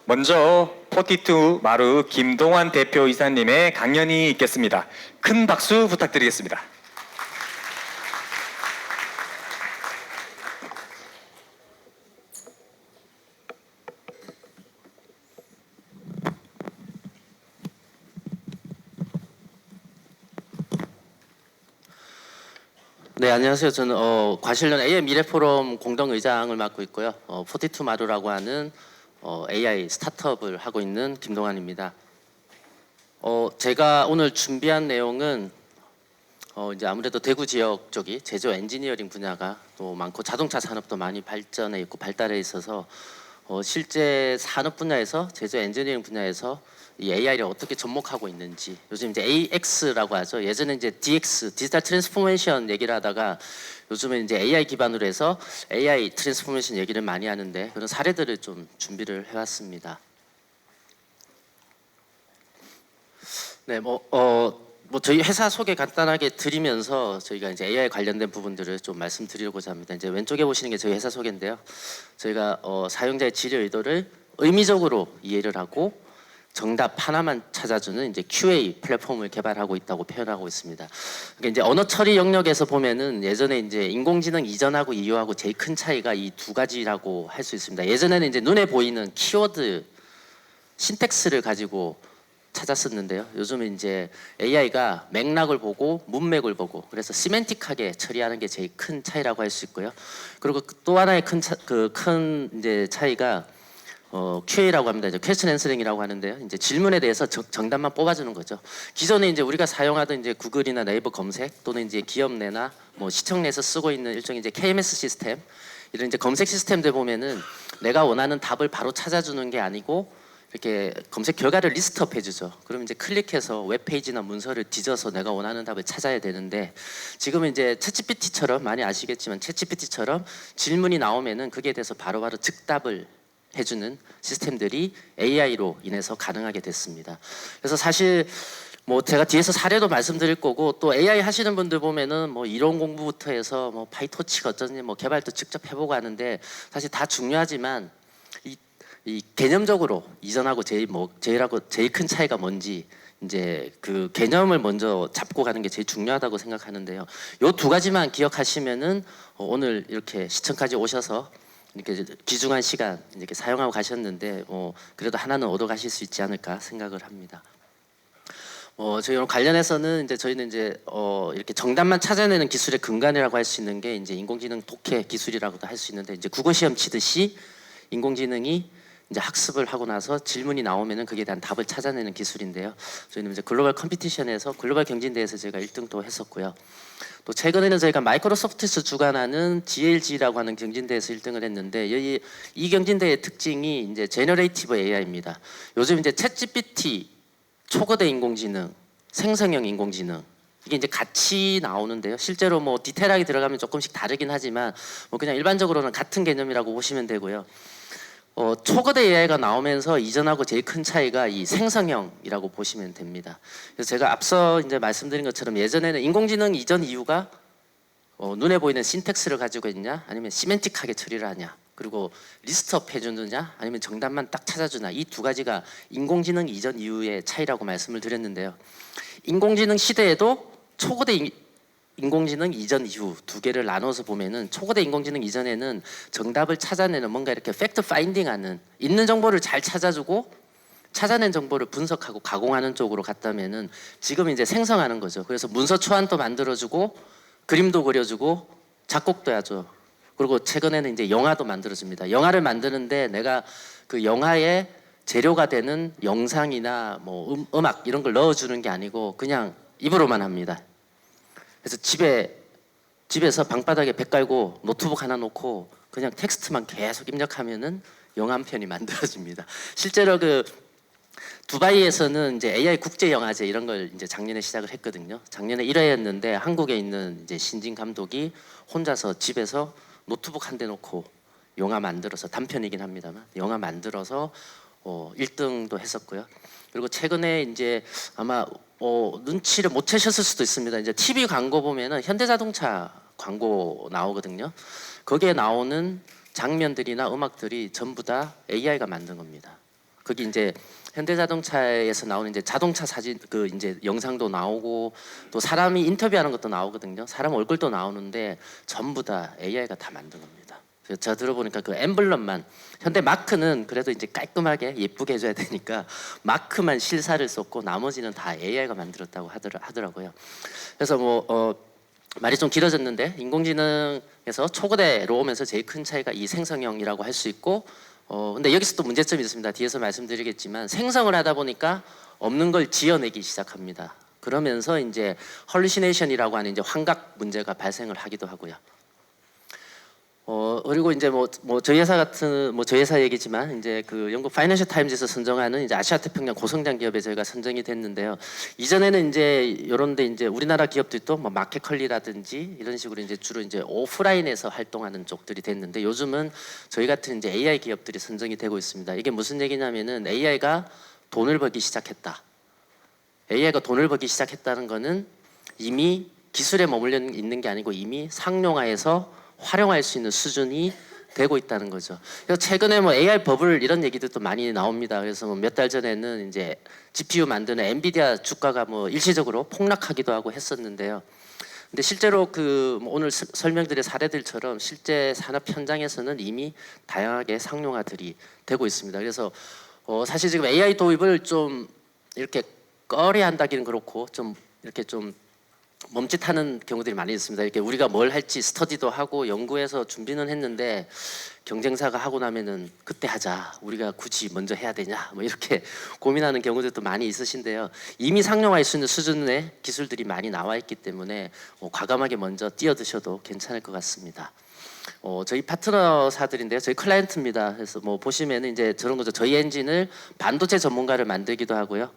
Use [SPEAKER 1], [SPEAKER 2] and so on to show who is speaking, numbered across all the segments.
[SPEAKER 1] 먼저 포티투 마루 김동환 대표이사님의 강연이 있겠습니다. 큰 박수 부탁드리겠습니다.
[SPEAKER 2] 네, 안녕하세요. 저는 과실련 AI 미래 포럼 공동의장을 맡고 있고요. 포티투 마루라고 하는 AI 스타트업을 하고 있는 김동환입니다. 제가 오늘 준비한 내용은 이제 아무래도 대구 지역 쪽이 제조 엔지니어링 분야가 또 많고 자동차 산업도 많이 발전해 있고 발달해 있어서 실제 산업 분야에서 제조 엔지니어링 분야에서 이 AI를 어떻게 접목하고 있는지, 요즘 이제 AX라고 하죠. 예전에 이제 DX 디지털 트랜스포메이션 얘기를 하다가 요즘에 이제 AI 기반으로 해서 AI 트랜스포메이션 얘기를 많이 하는데, 그런 사례들을 좀 준비를 해왔습니다. 네, 저희 회사 소개 간단하게 드리면서 저희가 이제 AI 관련된 부분들을 좀 말씀드리고자 합니다. 이제 왼쪽에 보시는 게 저희 회사 소개인데요. 저희가 사용자의 질의 의도를 의미적으로 이해를 하고 정답 하나만 찾아주는 이제 QA 플랫폼을 개발하고 있다고 표현하고 있습니다. 그러니까 이제 언어 처리 영역에서 보면은 예전에 이제 인공지능 이전하고 이후하고 제일 큰 차이가 이 두 가지라고 할 수 있습니다. 예전에는 이제 눈에 보이는 키워드, 신텍스를 가지고 찾았었는데요. 요즘은 이제 AI가 맥락을 보고 문맥을 보고, 그래서 시멘틱하게 처리하는 게 제일 큰 차이라고 할 수 있고요. 그리고 또 하나의 큰 이제 차이가 QA라고 합니다. 이제 퀘스천 앤서링이라고 하는데요. 이제 질문에 대해서 정답만 뽑아주는 거죠. 기존에 이제 우리가 사용하던 이제 구글이나 네이버 검색 또는 이제 기업 내나 뭐 시청 내에서 쓰고 있는 일종의 이제 KMS 시스템, 이런 이제 검색 시스템들 보면은 내가 원하는 답을 바로 찾아주는 게 아니고 이렇게 검색 결과를 리스트업 해주죠. 그러면 이제 클릭해서 웹페이지나 문서를 뒤져서 내가 원하는 답을 찾아야 되는데, 지금은 이제 챗GPT처럼, 많이 아시겠지만 챗GPT처럼 질문이 나오면은 그게 대해서 바로바로 즉답을 해주는 시스템들이 AI로 인해서 가능하게 됐습니다. 그래서 사실 뭐 제가 뒤에서 사례도 말씀드릴 거고, 또 AI 하시는 분들 보면은 뭐 이론 공부부터 해서 뭐 파이토치가 어쩌니 뭐 개발도 직접 해보고 하는데, 사실 다 중요하지만 이 개념적으로 이전하고 제일 큰 차이가 뭔지 이제 그 개념을 먼저 잡고 가는 게 제일 중요하다고 생각하는데요. 요 두 가지만 기억하시면은 오늘 이렇게 시청까지 오셔서 이렇게 귀중한 시간 이렇게 사용하고 가셨는데 그래도 하나는 얻어 가실 수 있지 않을까 생각을 합니다. 저희 관련해서는 이제 저희는 이제 이렇게 정답만 찾아내는 기술의 근간이라고 할 수 있는 게 이제 인공지능 독해 기술이라고도 할 수 있는데, 이제 국어 시험 치듯이 인공지능이 이제 학습을 하고 나서 질문이 나오면은 그에 대한 답을 찾아내는 기술인데요. 저희는 이제 글로벌 컴피티션에서 글로벌 경진대회에서 저희가 1등도 했었고요. 또 최근에는 저희가 마이크로소프트에서 주관하는 GLG라고 하는 경진대회에서 1등을 했는데, 이 경진대회의 특징이 이제 제너레이티브 AI입니다. 요즘 이제 챗GPT, 초거대 인공지능, 생성형 인공지능, 이게 이제 같이 나오는데요. 실제로 뭐 디테일하게 들어가면 조금씩 다르긴 하지만 뭐 그냥 일반적으로는 같은 개념이라고 보시면 되고요. 초거대 AI가 나오면서 이전하고 제일 큰 차이가 이 생성형이라고 보시면 됩니다. 그래서 제가 앞서 이제 말씀드린 것처럼 예전에는 인공지능 이전 이유가 눈에 보이는 신텍스를 가지고 있냐, 아니면 시멘틱하게 처리를 하냐, 그리고 리스트업 해주느냐, 아니면 정답만 딱 찾아주냐, 이 두 가지가 인공지능 이전 이후의 차이라고 말씀을 드렸는데요. 인공지능 시대에도 초거대 인공지능 이전 이후 두 개를 나눠서 보면은, 초거대 인공지능 이전에는 정답을 찾아내는 뭔가 이렇게 팩트 파인딩하는, 있는 정보를 잘 찾아주고 찾아낸 정보를 분석하고 가공하는 쪽으로 갔다면은, 지금 이제 생성하는 거죠. 그래서 문서 초안도 만들어주고 그림도 그려주고 작곡도 하죠. 그리고 최근에는 이제 영화도 만들어줍니다. 영화를 만드는데 내가 그 영화의 재료가 되는 영상이나 뭐 음악 이런 걸 넣어주는 게 아니고 그냥 입으로만 합니다. 그래서 집에서 방바닥에 배 깔고 노트북 하나 놓고 그냥 텍스트만 계속 입력하면은 영화 한 편이 만들어집니다. 실제로 그 두바이에서는 이제 AI 국제 영화제 이런 걸 이제 작년에 시작을 했거든요. 작년에 1회였는데 한국에 있는 이제 신진 감독이 혼자서 집에서 노트북 한 대 놓고 영화 만들어서, 단편이긴 합니다만 영화 만들어서 1등도 했었고요. 그리고 최근에 이제 아마 눈치를 못 채셨을 수도 있습니다. 이제 TV 광고 보면은 현대자동차 광고 나오거든요. 거기에 나오는 장면들이나 음악들이 전부 다 AI가 만든 겁니다. 거기 이제 현대자동차에서 나오는 이제 자동차 사진 그 이제 영상도 나오고 또 사람이 인터뷰하는 것도 나오거든요. 사람 얼굴도 나오는데 전부 다 AI가 다 만든 겁니다. 그래서 제가 들어보니까 그 엠블럼만 현대 마크는 그래도 이제 깔끔하게 예쁘게 해줘야 되니까 마크만 실사를 썼고 나머지는 다 AI가 만들었다고 하더라고요. 그래서 말이 좀 길어졌는데 인공지능에서 초거대로 오면서 제일 큰 차이가 이 생성형이라고 할 수 있고 근데 여기서 또 문제점이 있습니다. 뒤에서 말씀드리겠지만 생성을 하다 보니까 없는 걸 지어내기 시작합니다. 그러면서 이제 헐루시네이션이라고 하는 이제 환각 문제가 발생을 하기도 하고요. 그리고 이제 저희 회사 같은 저희 회사 얘기지만 이제 그 영국 파이낸셜 타임즈에서 선정하는 이제 아시아 태평양 고성장 기업에 저희가 선정이 됐는데요. 이전에는 이제 이런데 이제 우리나라 기업들도 뭐 마켓컬리라든지 이런 식으로 이제 주로 이제 오프라인에서 활동하는 쪽들이 됐는데 요즘은 저희 같은 이제 AI 기업들이 선정이 되고 있습니다. 이게 무슨 얘기냐면은 AI가 돈을 벌기 시작했다. AI가 돈을 벌기 시작했다는 거는 이미 기술에 머물러 있는 게 아니고 이미 상용화해서 활용할 수 있는 수준이 되고 있다는 거죠. 그래서 최근에 AI 버블 이런 얘기들도 많이 나옵니다. 그래서 몇 달 전에는 이제 GPU 만드는 엔비디아 주가가 일시적으로 폭락하기도 하고 했었는데요. 근데 실제로 오늘 설명드린 사례들처럼 실제 산업 현장에서는 이미 다양하게 상용화들이 되고 있습니다. 그래서 사실 지금 AI 도입을 좀 이렇게 꺼려한다기는 그렇고 좀 이렇게 좀 멈칫하는 경우들이 많이 있습니다. 이렇게 우리가 뭘 할지 스터디도 하고 연구해서 준비는 했는데 경쟁사가 하고 나면은 그때 하자. 우리가 굳이 먼저 해야 되냐? 이렇게 고민하는 경우들도 많이 있으신데요. 이미 상용화할 수 있는 수준의 기술들이 많이 나와 있기 때문에 과감하게 먼저 뛰어드셔도 괜찮을 것 같습니다. 저희 파트너사들인데요. 저희 클라이언트입니다. 그래서 보시면은 이제 저런 거죠. 저희 엔진을 반도체 전문가를 만들기도 하고요.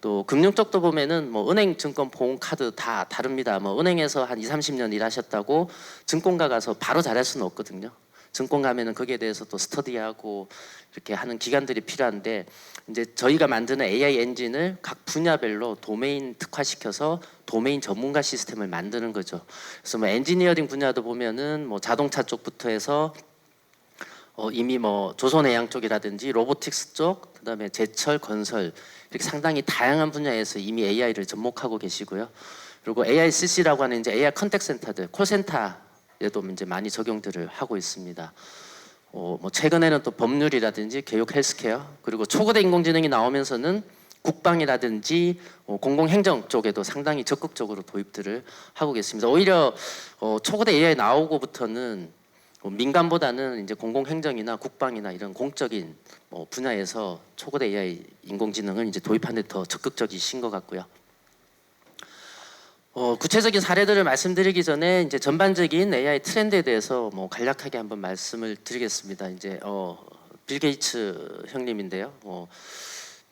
[SPEAKER 2] 또 금융 쪽도 보면은 은행, 증권, 보험, 카드 다 다릅니다. 은행에서 한 20-30년 일하셨다고 증권가 가서 바로 잘할 수는 없거든요. 증권 가면은 거기에 대해서 또 스터디하고 이렇게 하는 기간들이 필요한데 이제 저희가 만드는 AI 엔진을 각 분야별로 도메인 특화시켜서 도메인 전문가 시스템을 만드는 거죠. 그래서 엔지니어링 분야도 보면은 자동차 쪽부터 해서 이미 조선해양 쪽이라든지 로보틱스 쪽, 그다음에 제철, 건설 이렇게 상당히 다양한 분야에서 이미 AI를 접목하고 계시고요. 그리고 AICC라고 하는 이제 AI 컨택 센터들, 콜센터에도 이제 많이 적용들을 하고 있습니다. 최근에는 또 법률이라든지 교육, 헬스케어 그리고 초거대 인공지능이 나오면서는 국방이라든지 공공행정 쪽에도 상당히 적극적으로 도입들을 하고 계십니다. 오히려 초거대 AI 나오고부터는 민간보다는 이제 공공행정이나 국방이나 이런 공적인 분야에서 초거대 AI 인공지능을 이제 도입하는 데 더 적극적이신 것 같고요. 구체적인 사례들을 말씀드리기 전에 이제 전반적인 AI 트렌드에 대해서 간략하게 한번 말씀을 드리겠습니다. 이제 빌 게이츠 형님인데요.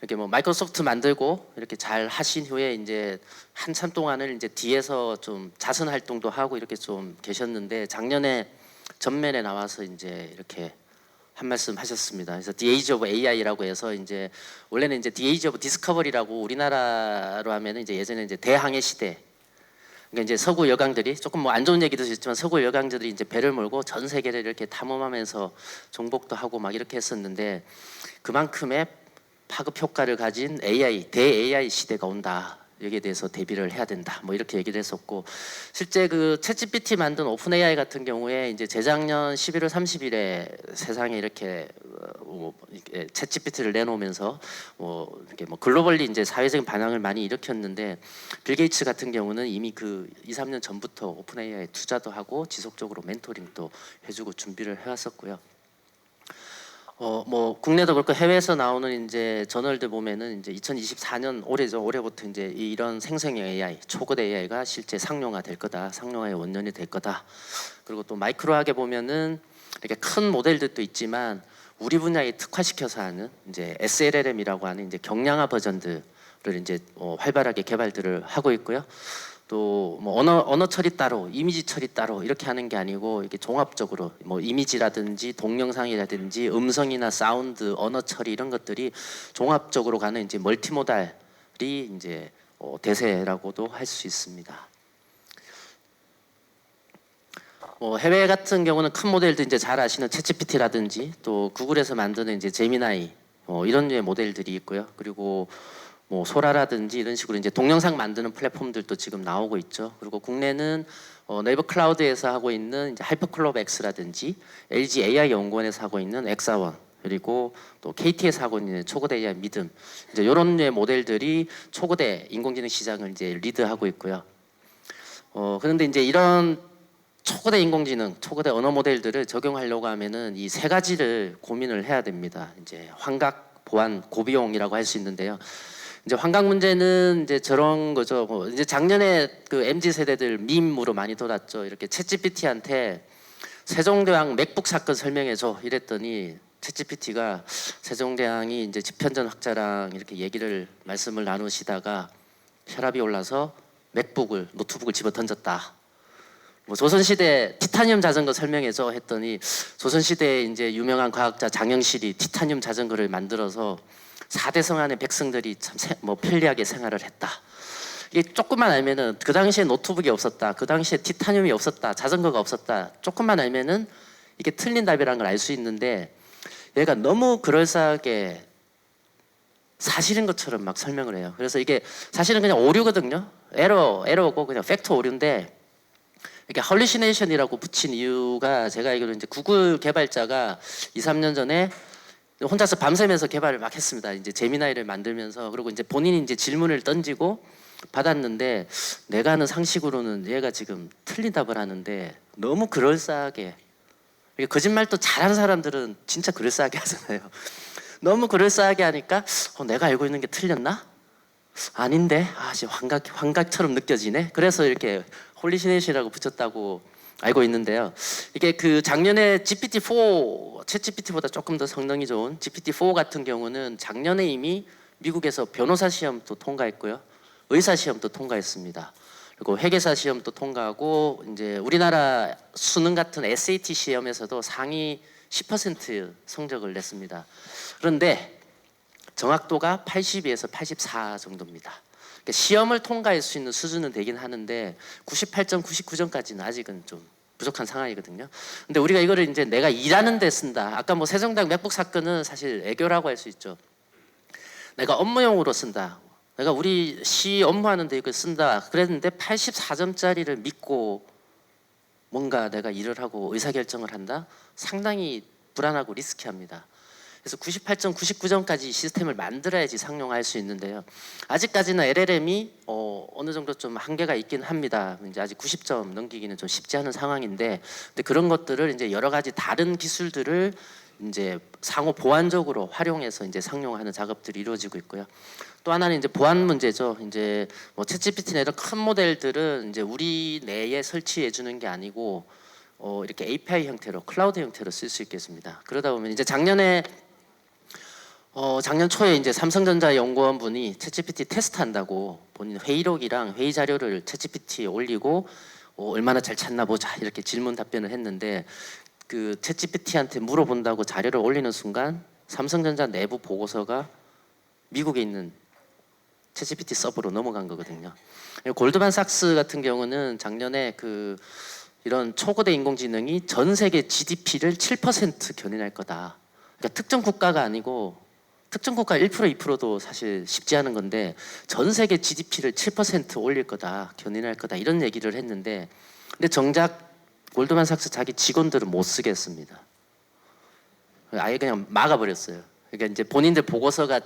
[SPEAKER 2] 이렇게 마이크로소프트 만들고 이렇게 잘 하신 후에 이제 한참 동안을 이제 뒤에서 좀 자선 활동도 하고 이렇게 좀 계셨는데 작년에 전면에 나와서 이제 이렇게 한 말씀 하셨습니다. 그래서 The Age of AI라고 해서 이제 원래는 이제 The Age of Discovery라고 우리나라로 하면은 이제 예전에 이제 대항해 시대. 그러니까 이제 서구 여강들이 조금 안 좋은 얘기도 있지만 서구 여강들이 이제 배를 몰고 전 세계를 이렇게 탐험하면서 정복도 하고 막 이렇게 했었는데 그만큼의 파급 효과를 가진 AI, 대-AI 시대가 온다. 여기에 대해서 대비를 해야 된다. 이렇게 얘기를 했었고 실제 그 챗GPT 만든 오픈 AI 같은 경우에 이제 재작년 11월 30일에 세상에 이렇게 챗GPT를 내놓으면서 이렇게 글로벌리 이제 사회적인 반향을 많이 일으켰는데 빌 게이츠 같은 경우는 이미 그 2-3년 전부터 오픈 AI에 투자도 하고 지속적으로 멘토링도 해주고 준비를 해왔었고요. 국내도 그렇고 해외에서 나오는 이제 저널들 보면은 이제 2024년 올해죠. 올해부터 이제 이런 생성형 AI, 초거대 AI가 실제 상용화 될 거다. 상용화의 원년이 될 거다. 그리고 또 마이크로하게 보면은 이렇게 큰 모델들도 있지만 우리 분야에 특화시켜서 하는 이제 SLLM이라고 하는 이제 경량화 버전들을 이제 활발하게 개발들을 하고 있고요. 또 언어 처리 따로, 이미지 처리 따로 이렇게 하는 게 아니고 이렇게 종합적으로 이미지라든지 동영상이라든지 음성이나 사운드, 언어 처리 이런 것들이 종합적으로 가는 이제 멀티모달이 이제 대세라고도 할 수 있습니다. 해외 같은 경우는 큰 모델도 이제 잘 아시는 챗GPT라든지 또 구글에서 만드는 이제 제미나이 이런 류의 모델들이 있고요. 그리고 뭐 소라라든지 이런 식으로 이제 동영상 만드는 플랫폼들도 지금 나오고 있죠. 그리고 국내는 네이버 클라우드에서 하고 있는 이제 하이퍼클럽 X라든지 LG AI 연구원에서 하고 있는 엑사원, 그리고 또 KT에서 하고 있는 초거대 AI 믿음, 이제 이런 류의 모델들이 초거대 인공지능 시장을 이제 리드하고 있고요. 그런데 이제 이런 초거대 인공지능, 초거대 언어 모델들을 적용하려고 하면은 이 세 가지를 고민을 해야 됩니다. 이제 환각, 보안, 고비용이라고 할 수 있는데요. 이제 환각 문제는 이제 저런 거죠. 이제 작년에 그 MZ 세대들 밈으로 많이 돌았죠. 이렇게 챗GPT한테 세종대왕 맥북 사건 설명해줘 이랬더니 챗GPT가 세종대왕이 이제 집현전 학자랑 이렇게 말씀을 나누시다가 혈압이 올라서 노트북을 집어 던졌다. 뭐 조선시대 티타늄 자전거 설명해줘 했더니 조선시대에 이제 유명한 과학자 장영실이 티타늄 자전거를 만들어서 4대 성안의 백성들이 참 편리하게 생활을 했다. 이게 조금만 알면은 그 당시에 노트북이 없었다, 그 당시에 티타늄이 없었다, 자전거가 없었다, 조금만 알면은 이게 틀린 답이라는 걸 알 수 있는데 얘가 너무 그럴싸하게 사실인 것처럼 막 설명을 해요. 그래서 이게 사실은 그냥 오류거든요. 에러고 그냥 팩트 오류인데 이게 헐리시네이션이라고 붙인 이유가 제가 알기로 이제 구글 개발자가 2, 3년 전에 혼자서 밤새면서 개발을 막 했습니다. 이제 제미나이를 만들면서. 그리고 이제 본인이 이제 질문을 던지고 받았는데 내가 아는 상식으로는 얘가 지금 틀린 답을 하는데 너무 그럴싸하게, 이게 거짓말도 잘하는 사람들은 진짜 그럴싸하게 하잖아요. 너무 그럴싸하게 하니까 내가 알고 있는 게 틀렸나? 아닌데 지금 환각처럼 느껴지네. 그래서 이렇게 홀리시네이션이라고 붙였다고 알고 있는데요. 이게 그 작년에 GPT-4, 챗GPT보다 조금 더 성능이 좋은 GPT-4 같은 경우는 작년에 이미 미국에서 변호사 시험도 통과했고요, 의사 시험도 통과했습니다. 그리고 회계사 시험도 통과하고 이제 우리나라 수능 같은 SAT 시험에서도 상위 10% 성적을 냈습니다. 그런데 정확도가 82에서 84 정도입니다. 그러니까 시험을 통과할 수 있는 수준은 되긴 하는데 98점, 99점까지는 아직은 좀 부족한 상황이거든요. 근데 우리가 이거를 이제 내가 일하는 데 쓴다. 아까 뭐 세종대왕 맥북 사건은 사실 애교라고 할 수 있죠. 내가 업무용으로 쓴다. 내가 우리 시 업무하는데 이걸 쓴다. 그랬는데 84점짜리를 믿고 뭔가 내가 일을 하고 의사결정을 한다? 상당히 불안하고 리스키합니다. 그래서 98점, 99점까지 시스템을 만들어야지 상용할 수 있는데요. 아직까지는 LLM이 어느 정도 좀 한계가 있긴 합니다. 이제 아직 90점 넘기기는 좀 쉽지 않은 상황인데, 근데 그런 것들을 이제 여러 가지 다른 기술들을 이제 상호 보완적으로 활용해서 이제 상용하는 작업들이 이루어지고 있고요. 또 하나는 이제 보안 문제죠. 이제 뭐 챗GPT나 이런 큰 모델들은 이제 우리 내에 설치해 주는 게 아니고 이렇게 API 형태로, 클라우드 형태로 쓸 수 있겠습니다. 그러다 보면 이제 작년 초에 이제 삼성전자 연구원 분이 챗GPT 테스트한다고 본인 회의록이랑 회의 자료를 챗GPT에 올리고 얼마나 잘 찾나 보자 이렇게 질문 답변을 했는데, 그 챗GPT한테 물어본다고 자료를 올리는 순간 삼성전자 내부 보고서가 미국에 있는 챗GPT 서버로 넘어간 거거든요. 골드만삭스 같은 경우는 작년에 이런 초거대 인공지능이 전 세계 GDP를 7% 견인할 거다. 그러니까 특정 국가가 아니고, 특정 국가 1%, 2%도 사실 쉽지 않은 건데 전 세계 GDP를 7% 올릴 거다, 견인할 거다, 이런 얘기를 했는데, 근데 정작 골드만삭스 자기 직원들은 못 쓰겠습니다. 아예 그냥 막아버렸어요. 그러니까 이제 본인들 보고서가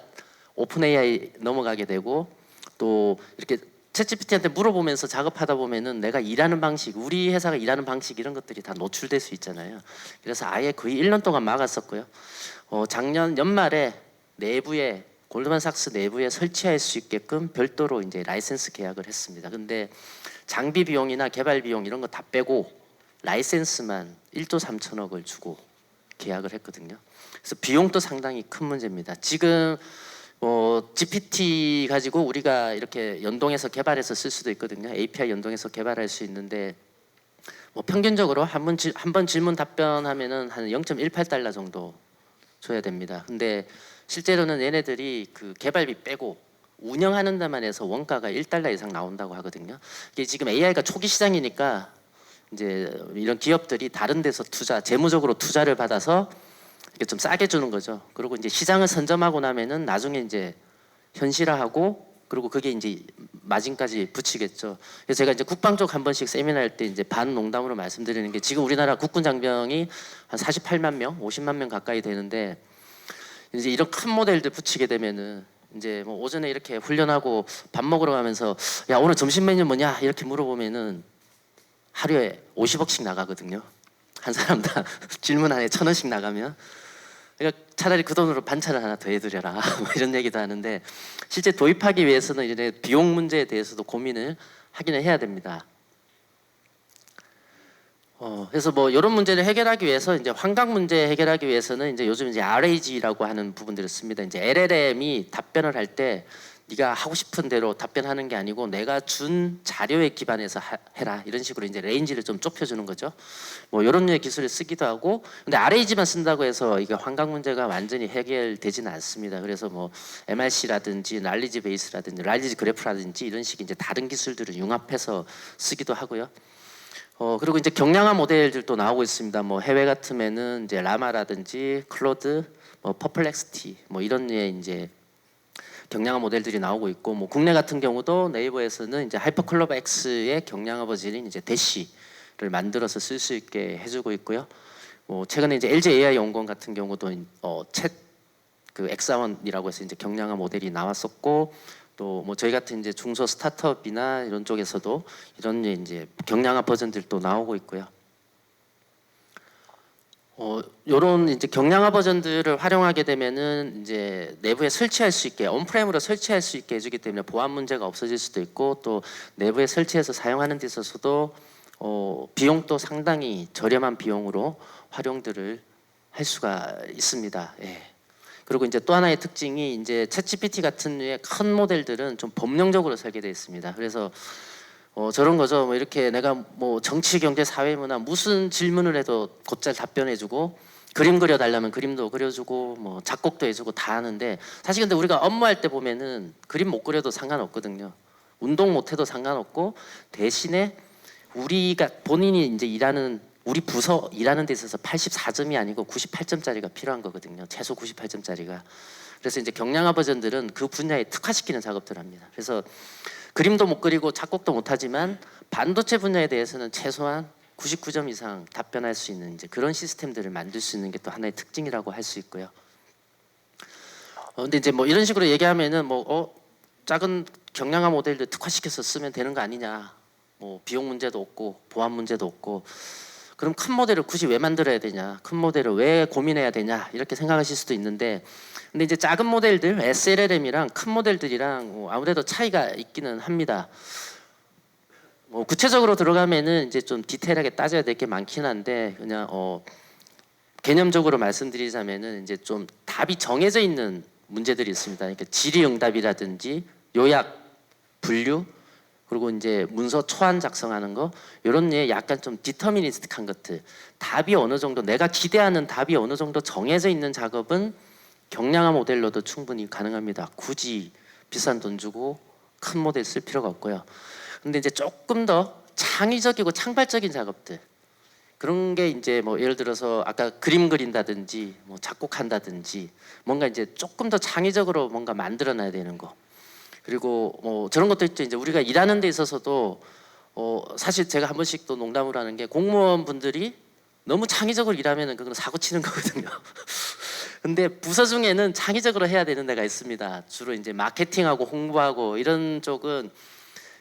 [SPEAKER 2] 오픈 AI 넘어가게 되고, 또 이렇게 챗GPT한테 물어보면서 작업하다 보면은 내가 일하는 방식, 우리 회사가 일하는 방식 이런 것들이 다 노출될 수 있잖아요. 그래서 아예 거의 1년 동안 막았었고요. 작년 연말에 내부에, 골드만삭스 내부에 설치할 수 있게끔 별도로 이제 라이센스 계약을 했습니다. 근데 장비 비용이나 개발 비용 이런 거 다 빼고 라이센스만 1조 3천억을 주고 계약을 했거든요. 그래서 비용도 상당히 큰 문제입니다. 지금 GPT 가지고 우리가 이렇게 연동해서 개발해서 쓸 수도 있거든요. API 연동해서 개발할 수 있는데 평균적으로 한 번 질문 답변하면은 한 0.18달러 정도 줘야 됩니다. 근데 실제로는 얘네들이 그 개발비 빼고 운영하는 데만 해서 원가가 1달러 이상 나온다고 하거든요. 이게 지금 AI가 초기 시장이니까 이제 이런 기업들이 다른 데서 재무적으로 투자를 받아서 이렇게 좀 싸게 주는 거죠. 그리고 이제 시장을 선점하고 나면은 나중에 이제 현실화하고 그리고 그게 이제 마진까지 붙이겠죠. 그래서 제가 이제 국방 쪽 한 번씩 세미나 할 때 이제 반 농담으로 말씀드리는 게 지금 우리나라 국군 장병이 한 48만 명, 50만 명 가까이 되는데 이제 이런 큰 모델들 붙이게 되면은 이제 뭐 오전에 이렇게 훈련하고 밥 먹으러 가면서 야 오늘 점심 메뉴 뭐냐 이렇게 물어보면은 하루에 50억씩 나가거든요. 한 사람당 질문 안에 1,000원씩 나가면 그러니까 차라리 그 돈으로 반찬을 하나 더 해드려라 뭐 이런 얘기도 하는데 실제 도입하기 위해서는 이제 비용 문제에 대해서도 고민을 하기는 해야 됩니다. 그래서 뭐 이런 문제를 해결하기 위해서 이제 환각 문제 해결하기 위해서는 이제 요즘 이제 RAG라고 하는 부분들을 씁니다. 이제 LLM이 답변을 할 때 네가 하고 싶은 대로 답변하는 게 아니고 내가 준 자료에 기반해서 해라 이런 식으로 이제 레인지를 좀 좁혀주는 거죠. 뭐 이런 류의 기술을 쓰기도 하고 근데 RAG만 쓴다고 해서 이게 환각 문제가 완전히 해결되지는 않습니다. 그래서 뭐 MRC라든지 날리지 베이스라든지 날리지 그래프라든지 이런 식의 이제 다른 기술들을 융합해서 쓰기도 하고요. 그리고 이제 경량화 모델들도 나오고 있습니다. 뭐 해외 같으면은 이제 라마라든지 클로드, 뭐 퍼플렉스티 뭐 이런 류의 이제 경량화 모델들이 나오고 있고 뭐 국내 같은 경우도 네이버에서는 이제 하이퍼클럽 X의 경량화 버전인 이제 대시를 만들어서 쓸 수 있게 해주고 있고요. 뭐 최근에 이제 LG AI 연구원 같은 경우도 챗 그 엑사원이라고 해서 이제 경량화 모델이 나왔었고 또 뭐 저희 같은 이제 중소 스타트업이나 이런 쪽에서도 이런 이제 경량화 버전들도 나오고 있고요. 요런 이제 경량화 버전들을 활용하게 되면은 이제 내부에 설치할 수 있게 온프레임으로 설치할 수 있게 해주기 때문에 보안 문제가 없어질 수도 있고 또 내부에 설치해서 사용하는 데 있어서도 비용도 상당히 저렴한 비용으로 활용들을 할 수가 있습니다. 예. 그리고 이제 또 하나의 특징이 이제 챗GPT 같은 류의 큰 모델들은 좀 법령적으로 설계되어 있습니다. 그래서 저런 거죠. 뭐 이렇게 내가 뭐 정치, 경제, 사회, 문화 무슨 질문을 해도 곧잘 답변해주고 그림 그려달라면 그림도 그려주고 뭐 작곡도 해주고 다 하는데 사실 근데 우리가 업무할 때 보면은 그림 못 그려도 상관없거든요. 운동 못해도 상관없고 대신에 우리가 본인이 이제 일하는 우리 부서 일하는 데 있어서 84점이 아니고 98점짜리가 필요한 거거든요. 최소 98점짜리가. 그래서 이제 경량화 버전들은 그 분야에 특화시키는 작업들을 합니다. 그래서 그림도 못 그리고 작곡도 못 하지만 반도체 분야에 대해서는 최소한 99점 이상 답변할 수 있는 이제 그런 시스템들을 만들 수 있는 게 또 하나의 특징이라고 할 수 있고요. 근데 이제 뭐 이런 식으로 얘기하면은 뭐 작은 경량화 모델들 특화시켜서 쓰면 되는 거 아니냐. 뭐 비용 문제도 없고 보안 문제도 없고 그럼 큰 모델을 굳이 왜 만들어야 되냐? 큰 모델을 왜 고민해야 되냐? 이렇게 생각하실 수도 있는데 근데 이제 작은 모델들 SLLM이랑 큰 모델들이랑 아무래도 차이가 있기는 합니다. 뭐 구체적으로 들어가면은 이제 좀 디테일하게 따져야 될 게 많긴 한데 그냥 개념적으로 말씀드리자면은 이제 좀 답이 정해져 있는 문제들이 있습니다. 그러니까 질의응답이라든지 요약, 분류 그리고 이제 문서 초안 작성하는 거 이런 게 약간 좀 디터미니스틱한 것들 답이 어느 정도 내가 기대하는 답이 어느 정도 정해져 있는 작업은 경량화 모델로도 충분히 가능합니다. 굳이 비싼 돈 주고 큰 모델 쓸 필요가 없고요. 근데 이제 조금 더 창의적이고 창발적인 작업들 그런 게 이제 뭐 예를 들어서 아까 그림 그린다든지 뭐 작곡한다든지 뭔가 이제 조금 더 창의적으로 뭔가 만들어놔야 되는 거 그리고 뭐 저런 것도 있죠. 이제 우리가 일하는 데 있어서도 사실 제가 한 번씩 또 농담을 하는 게 공무원분들이 너무 창의적으로 일하면은 그건 사고 치는 거거든요. 근데 부서 중에는 창의적으로 해야 되는 데가 있습니다. 주로 이제 마케팅하고 홍보하고 이런 쪽은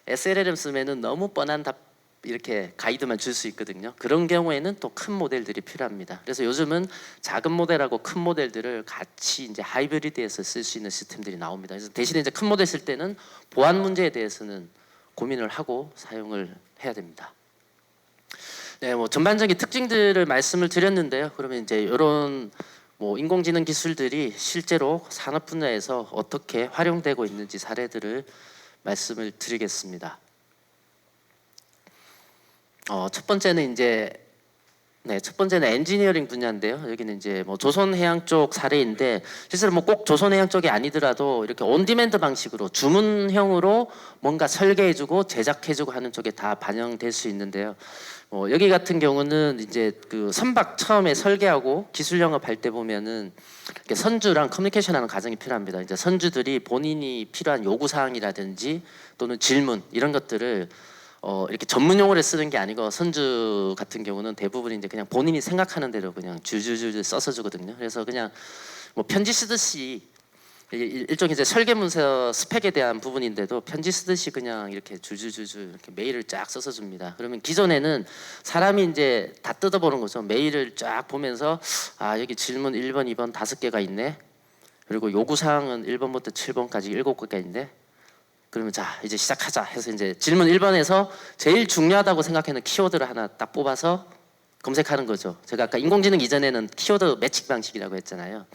[SPEAKER 2] SLLM 쓰면은 너무 뻔한 답 이렇게 가이드만 줄 수 있거든요. 그런 경우에는 또 큰 모델들이 필요합니다. 그래서 요즘은 작은 모델하고 큰 모델들을 같이 이제 하이브리드해서 쓸 수 있는 시스템들이 나옵니다. 그래서 대신에 이제 큰 모델 쓸 때는 보안 문제에 대해서는 고민을 하고 사용을 해야 됩니다. 네, 뭐 전반적인 특징들을 말씀을 드렸는데요. 그러면 이제 이런 뭐 인공지능 기술들이 실제로 산업 분야에서 어떻게 활용되고 있는지 사례들을 말씀을 드리겠습니다. 첫 번째는 이제 첫 번째는 엔지니어링 분야인데요. 여기는 이제 뭐 조선해양 쪽 사례인데 실제로 뭐 꼭 조선해양 쪽이 아니더라도 이렇게 온디맨드 방식으로 주문형으로 뭔가 설계해주고 제작해주고 하는 쪽에 다 반영될 수 있는데요. 여기 같은 경우는 이제 그 선박 처음에 설계하고 기술 영업할 때 보면은 이렇게 선주랑 커뮤니케이션하는 과정이 필요합니다. 이제 선주들이 본인이 필요한 요구 사항이라든지 또는 질문 이런 것들을 이렇게 전문 용어를 쓰는 게 아니고 선주 같은 경우는 대부분 이제 그냥 본인이 생각하는 대로 그냥 줄줄줄 써서 주거든요. 그래서 그냥 뭐 편지 쓰듯이 일종의 이제 설계문서 스펙에 대한 부분인데도 편지 쓰듯이 그냥 이렇게 줄줄줄줄 이렇게 메일을 쫙 써서 줍니다. 그러면 기존에는 사람이 이제 다 뜯어보는 거죠. 메일을 쫙 보면서 아 여기 질문 1번, 2번 5개가 있네. 그리고 요구사항은 1번부터 7번까지 7개가 있네. 그러면 자 이제 시작하자 해서 이제 질문 1번에서 제일 중요하다고 생각하는 키워드를 하나 딱 뽑아서 검색하는 거죠. 제가 아까 인공지능 이전에는 키워드 매칭 방식이라고 했잖아요.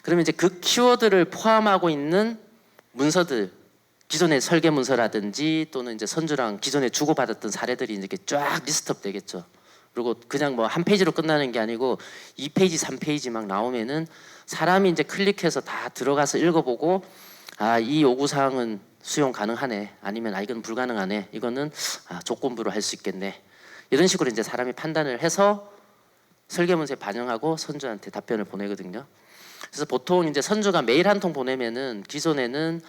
[SPEAKER 2] 그러면 이제 그 키워드를 포함하고 있는 문서들, 기존의 설계 문서라든지 또는 이제 선주랑 기존에 주고받았던 사례들이 이렇게 쫙 리스트업 되겠죠. 그리고 그냥 뭐 한 페이지로 끝나는 게 아니고 2페이지, 3페이지 막 나오면은 사람이 이제 클릭해서 다 들어가서 읽어보고 아, 이 요구 사항은 수용 가능하네. 아니면 아 이건 불가능하네. 이거는 조건부로 할 수 있겠네. 이런 식으로 이제 사람이 판단을 해서 설계문서에 반영하고 선주한테 답변을 보내거든요. 그래서 보통 이제 선주가 메일 한 통 보내면은 기존에는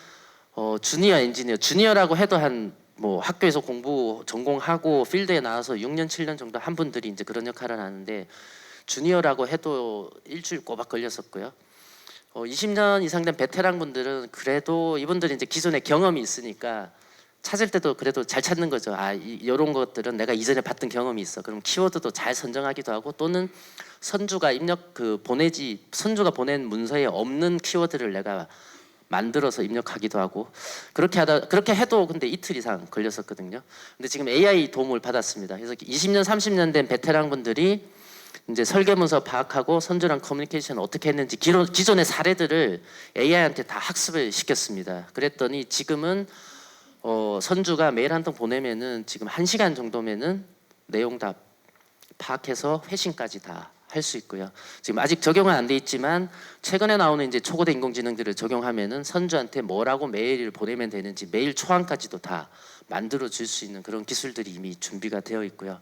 [SPEAKER 2] 주니어 엔지니어, 주니어라고 해도 한 뭐 학교에서 공부 전공하고 필드에 나와서 6년 7년 정도 한 분들이 이제 그런 역할을 하는데 주니어라고 해도 일주일 꼬박 걸렸었고요. 20년 이상 된 베테랑 분들은 그래도 이분들이 이제 기존에 경험이 있으니까 찾을 때도 그래도 잘 찾는 거죠. 이런 것들은 내가 이전에 봤던 경험이 있어. 그럼 키워드도 잘 선정하기도 하고 또는 선주가 선주가 보낸 문서에 없는 키워드를 내가 만들어서 입력하기도 하고 그렇게 해도 근데 이틀 이상 걸렸었거든요. 근데 지금 AI 도움을 받았습니다. 그래서 20년 30년 된 베테랑 분들이 이제 설계문서 파악하고 선주랑 커뮤니케이션 어떻게 했는지 기존의 사례들을 AI한테 다 학습을 시켰습니다. 그랬더니 지금은 선주가 메일 한 통 보내면은 지금 1시간 정도면은 내용 다 파악해서 회신까지 다 할 수 있고요. 지금 아직 적용은 안 돼 있지만 최근에 나오는 이제 초고대 인공지능들을 적용하면은 선주한테 뭐라고 메일을 보내면 되는지 메일 초안까지도 다 만들어 줄 수 있는 그런 기술들이 이미 준비가 되어 있고요.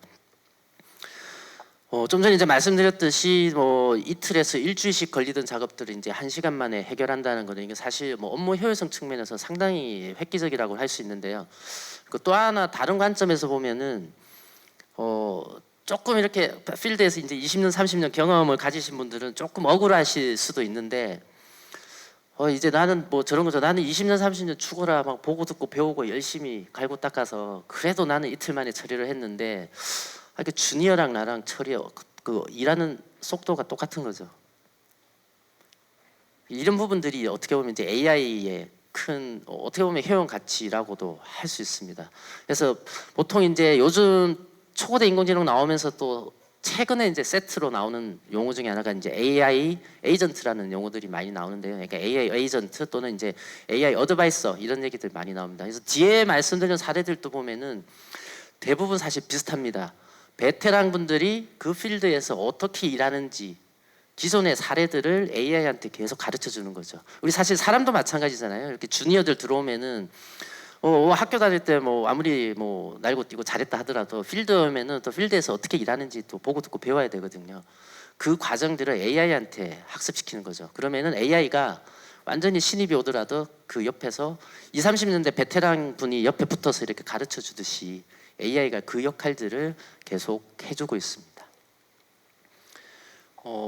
[SPEAKER 2] 좀 전에 이제 말씀드렸듯이 뭐 이틀에서 일주일씩 걸리던 작업들을 이제 1시간 만에 해결한다는 거는 이게 사실 뭐 업무 효율성 측면에서 상당히 획기적이라고 할 수 있는데요. 또 하나 다른 관점에서 보면은 조금 이렇게 필드에서 이제 20년 30년 경험을 가지신 분들은 조금 억울하실 수도 있는데 이제 나는 뭐 저런 거죠. 나는 20년 30년 죽어라 막 보고 듣고 배우고 열심히 갈고 닦아서 그래도 나는 이틀 만에 처리를 했는데 이렇게 주니어랑 나랑 그 일하는 속도가 똑같은 거죠. 이런 부분들이 어떻게 보면 이제 AI의 큰 어떻게 보면 효용 가치라고도 할 수 있습니다. 그래서 보통 이제 요즘 초고대 인공지능 나오면서 또 최근에 이제 세트로 나오는 용어 중에 하나가 이제 AI 에이전트라는 용어들이 많이 나오는데요. 그러니까 AI 에이전트 또는 이제 AI 어드바이서 이런 얘기들 많이 나옵니다. 그래서 뒤에 말씀드린 사례들도 보면은 대부분 사실 비슷합니다. 베테랑 분들이 그 필드에서 어떻게 일하는지 기존의 사례들을 AI한테 계속 가르쳐 주는 거죠. 우리 사실 사람도 마찬가지잖아요. 이렇게 주니어들 들어오면은 학교 다닐 때 뭐 아무리 뭐 날고 뛰고 잘했다 하더라도 필드 오면은 또 필드에서 어떻게 일하는지 또 보고 듣고 배워야 되거든요. 그 과정들을 AI한테 학습시키는 거죠. 그러면은 AI가 완전히 신입이 오더라도 그 옆에서 20, 30년대 베테랑 분이 옆에 붙어서 이렇게 가르쳐 주듯이 AI가 그 역할들을 계속 해주고 있습니다.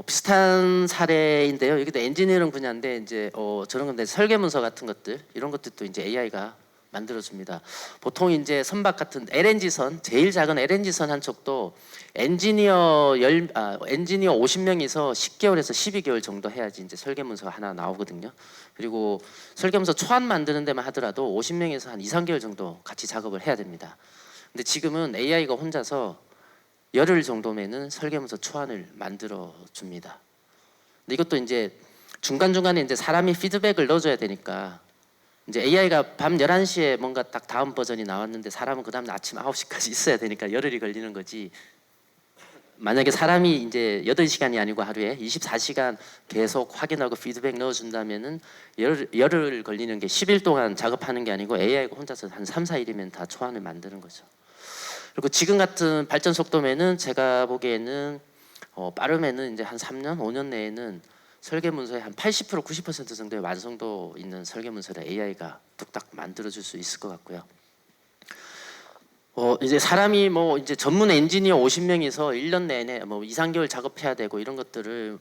[SPEAKER 2] 비슷한 사례인데요. 여기도 엔지니어링 분야인데 이제 저런 건데 설계문서 같은 것들 이런 것들도 이제 AI가 만들어줍니다. 보통 이제 선박 같은 LNG선 제일 작은 LNG선 한 척도 엔지니어 50명이서 10개월에서 12개월 정도 해야지 이제 설계문서 하나 나오거든요. 그리고 설계문서 초안 만드는 데만 하더라도 50명에서 한 2, 3개월 정도 같이 작업을 해야 됩니다. 근데 지금은 AI가 혼자서 열흘 정도면은 설계문서 초안을 만들어 줍니다. 근데 이것도 이제 중간중간에 이제 사람이 피드백을 넣어줘야 되니까 이제 AI가 밤 11시에 뭔가 딱 다음 버전이 나왔는데 사람은 그 다음 아침 9시까지 있어야 되니까 열흘이 걸리는 거지. 만약에 사람이 이제 8시간이 아니고 하루에 24시간 계속 확인하고 피드백 넣어준다면은 열흘 걸리는 게 10일 동안 작업하는 게 아니고 AI가 혼자서 한 3, 4일이면 다 초안을 만드는 거죠. 그리고 지금 같은 발전 속도면은 제가 보기에는 빠르면은 이제 한 3년, 5년 내에는 설계 문서의 한 80%, 90% 정도의 완성도 있는 설계 문서를 AI가 뚝딱 만들어줄 수 있을 것 같고요. 이제 사람이 뭐 이제 전문 엔지니어 50명이서 1년 내내 뭐 2, 3개월 작업해야 되고 이런 것들을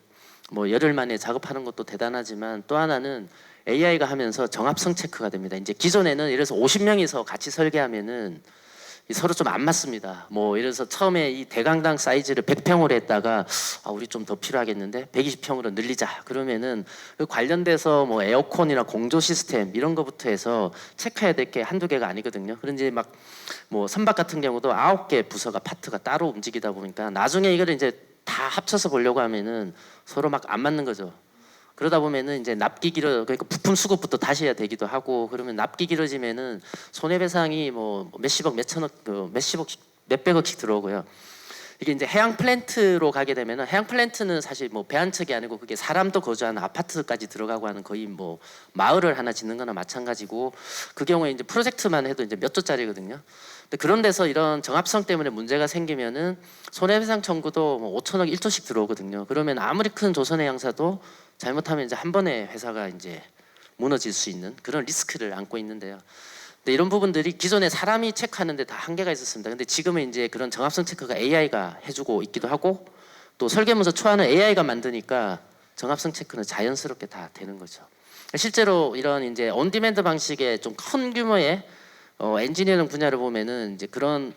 [SPEAKER 2] 뭐 열흘 만에 작업하는 것도 대단하지만 또 하나는 AI가 하면서 정합성 체크가 됩니다. 이제 기존에는 예를 들어서 50명이서 같이 설계하면은 서로 좀 안 맞습니다. 뭐 예를 들어서 처음에 이 대강당 사이즈를 100평으로 했다가 우리 좀 더 필요하겠는데 120평으로 늘리자. 그러면은 그 관련돼서 뭐 에어컨이나 공조 시스템 이런 거부터 해서 체크해야 될 게 한두 개가 아니거든요. 그런지 막 뭐 선박 같은 경우도 9개 부서가 파트가 따로 움직이다 보니까 나중에 이거를 이제 다 합쳐서 보려고 하면은 서로 막 안 맞는 거죠. 그러다 보면은 이제 납기 길어 그러니까 부품 수급부터 다시 해야 되기도 하고 그러면 납기 길어지면은 손해배상이 뭐 몇십억 몇천억 몇십억씩 몇백억씩 들어오고요. 이게 이제 해양 플랜트로 가게 되면은 해양 플랜트는 사실 뭐 배 한 척이 아니고 그게 사람도 거주하는 아파트까지 들어가고 하는 거의 뭐 마을을 하나 짓는 거나 마찬가지고 그 경우에 이제 프로젝트만 해도 이제 몇 조짜리거든요. 근데 그런 데서 이런 정합성 때문에 문제가 생기면은 손해배상 청구도 뭐 5천억 1조씩 들어오거든요. 그러면 아무리 큰 조선해양사도 잘못하면 이제 한 번에 회사가 이제 무너질 수 있는 그런 리스크를 안고 있는데요. 근데 이런 부분들이 기존에 사람이 체크하는데 다 한계가 있었습니다. 근데 지금은 이제 그런 정합성 체크가 AI가 해주고 있기도 하고 또 설계문서 초안을 AI가 만드니까 정합성 체크는 자연스럽게 다 되는 거죠. 실제로 이런 이제 온디맨드 방식의 좀 큰 규모의 엔지니어링 분야를 보면은 이제 그런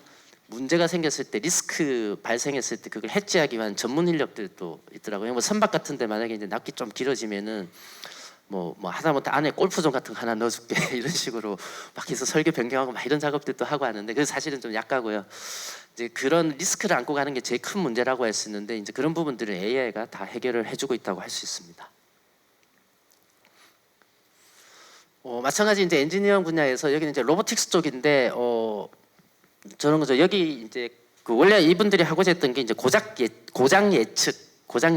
[SPEAKER 2] 문제가 생겼을 때 리스크 발생했을 때 그걸 해지하기 위한 전문 인력들도 있더라고요. 뭐 선박 같은데 만약에 이제 납기 좀 길어지면은 뭐 하다못해 안에 골프존 같은 거 하나 넣어줄게 이런 식으로 막 해서 설계 변경하고 막 이런 작업들도 하고 하는데 그 사실은 좀 약하고요. 이제 그런 리스크를 안고 가는 게 제일 큰 문제라고 할 수 있는데 이제 그런 부분들을 AI가 다 해결을 해주고 있다고 할 수 있습니다. 마찬가지 이제 엔지니어링 분야에서 여기는 이제 로보틱스 쪽인데 저런 거죠. 여기 이제 그 원래 이분들이 하고자 했던 게 이제 고장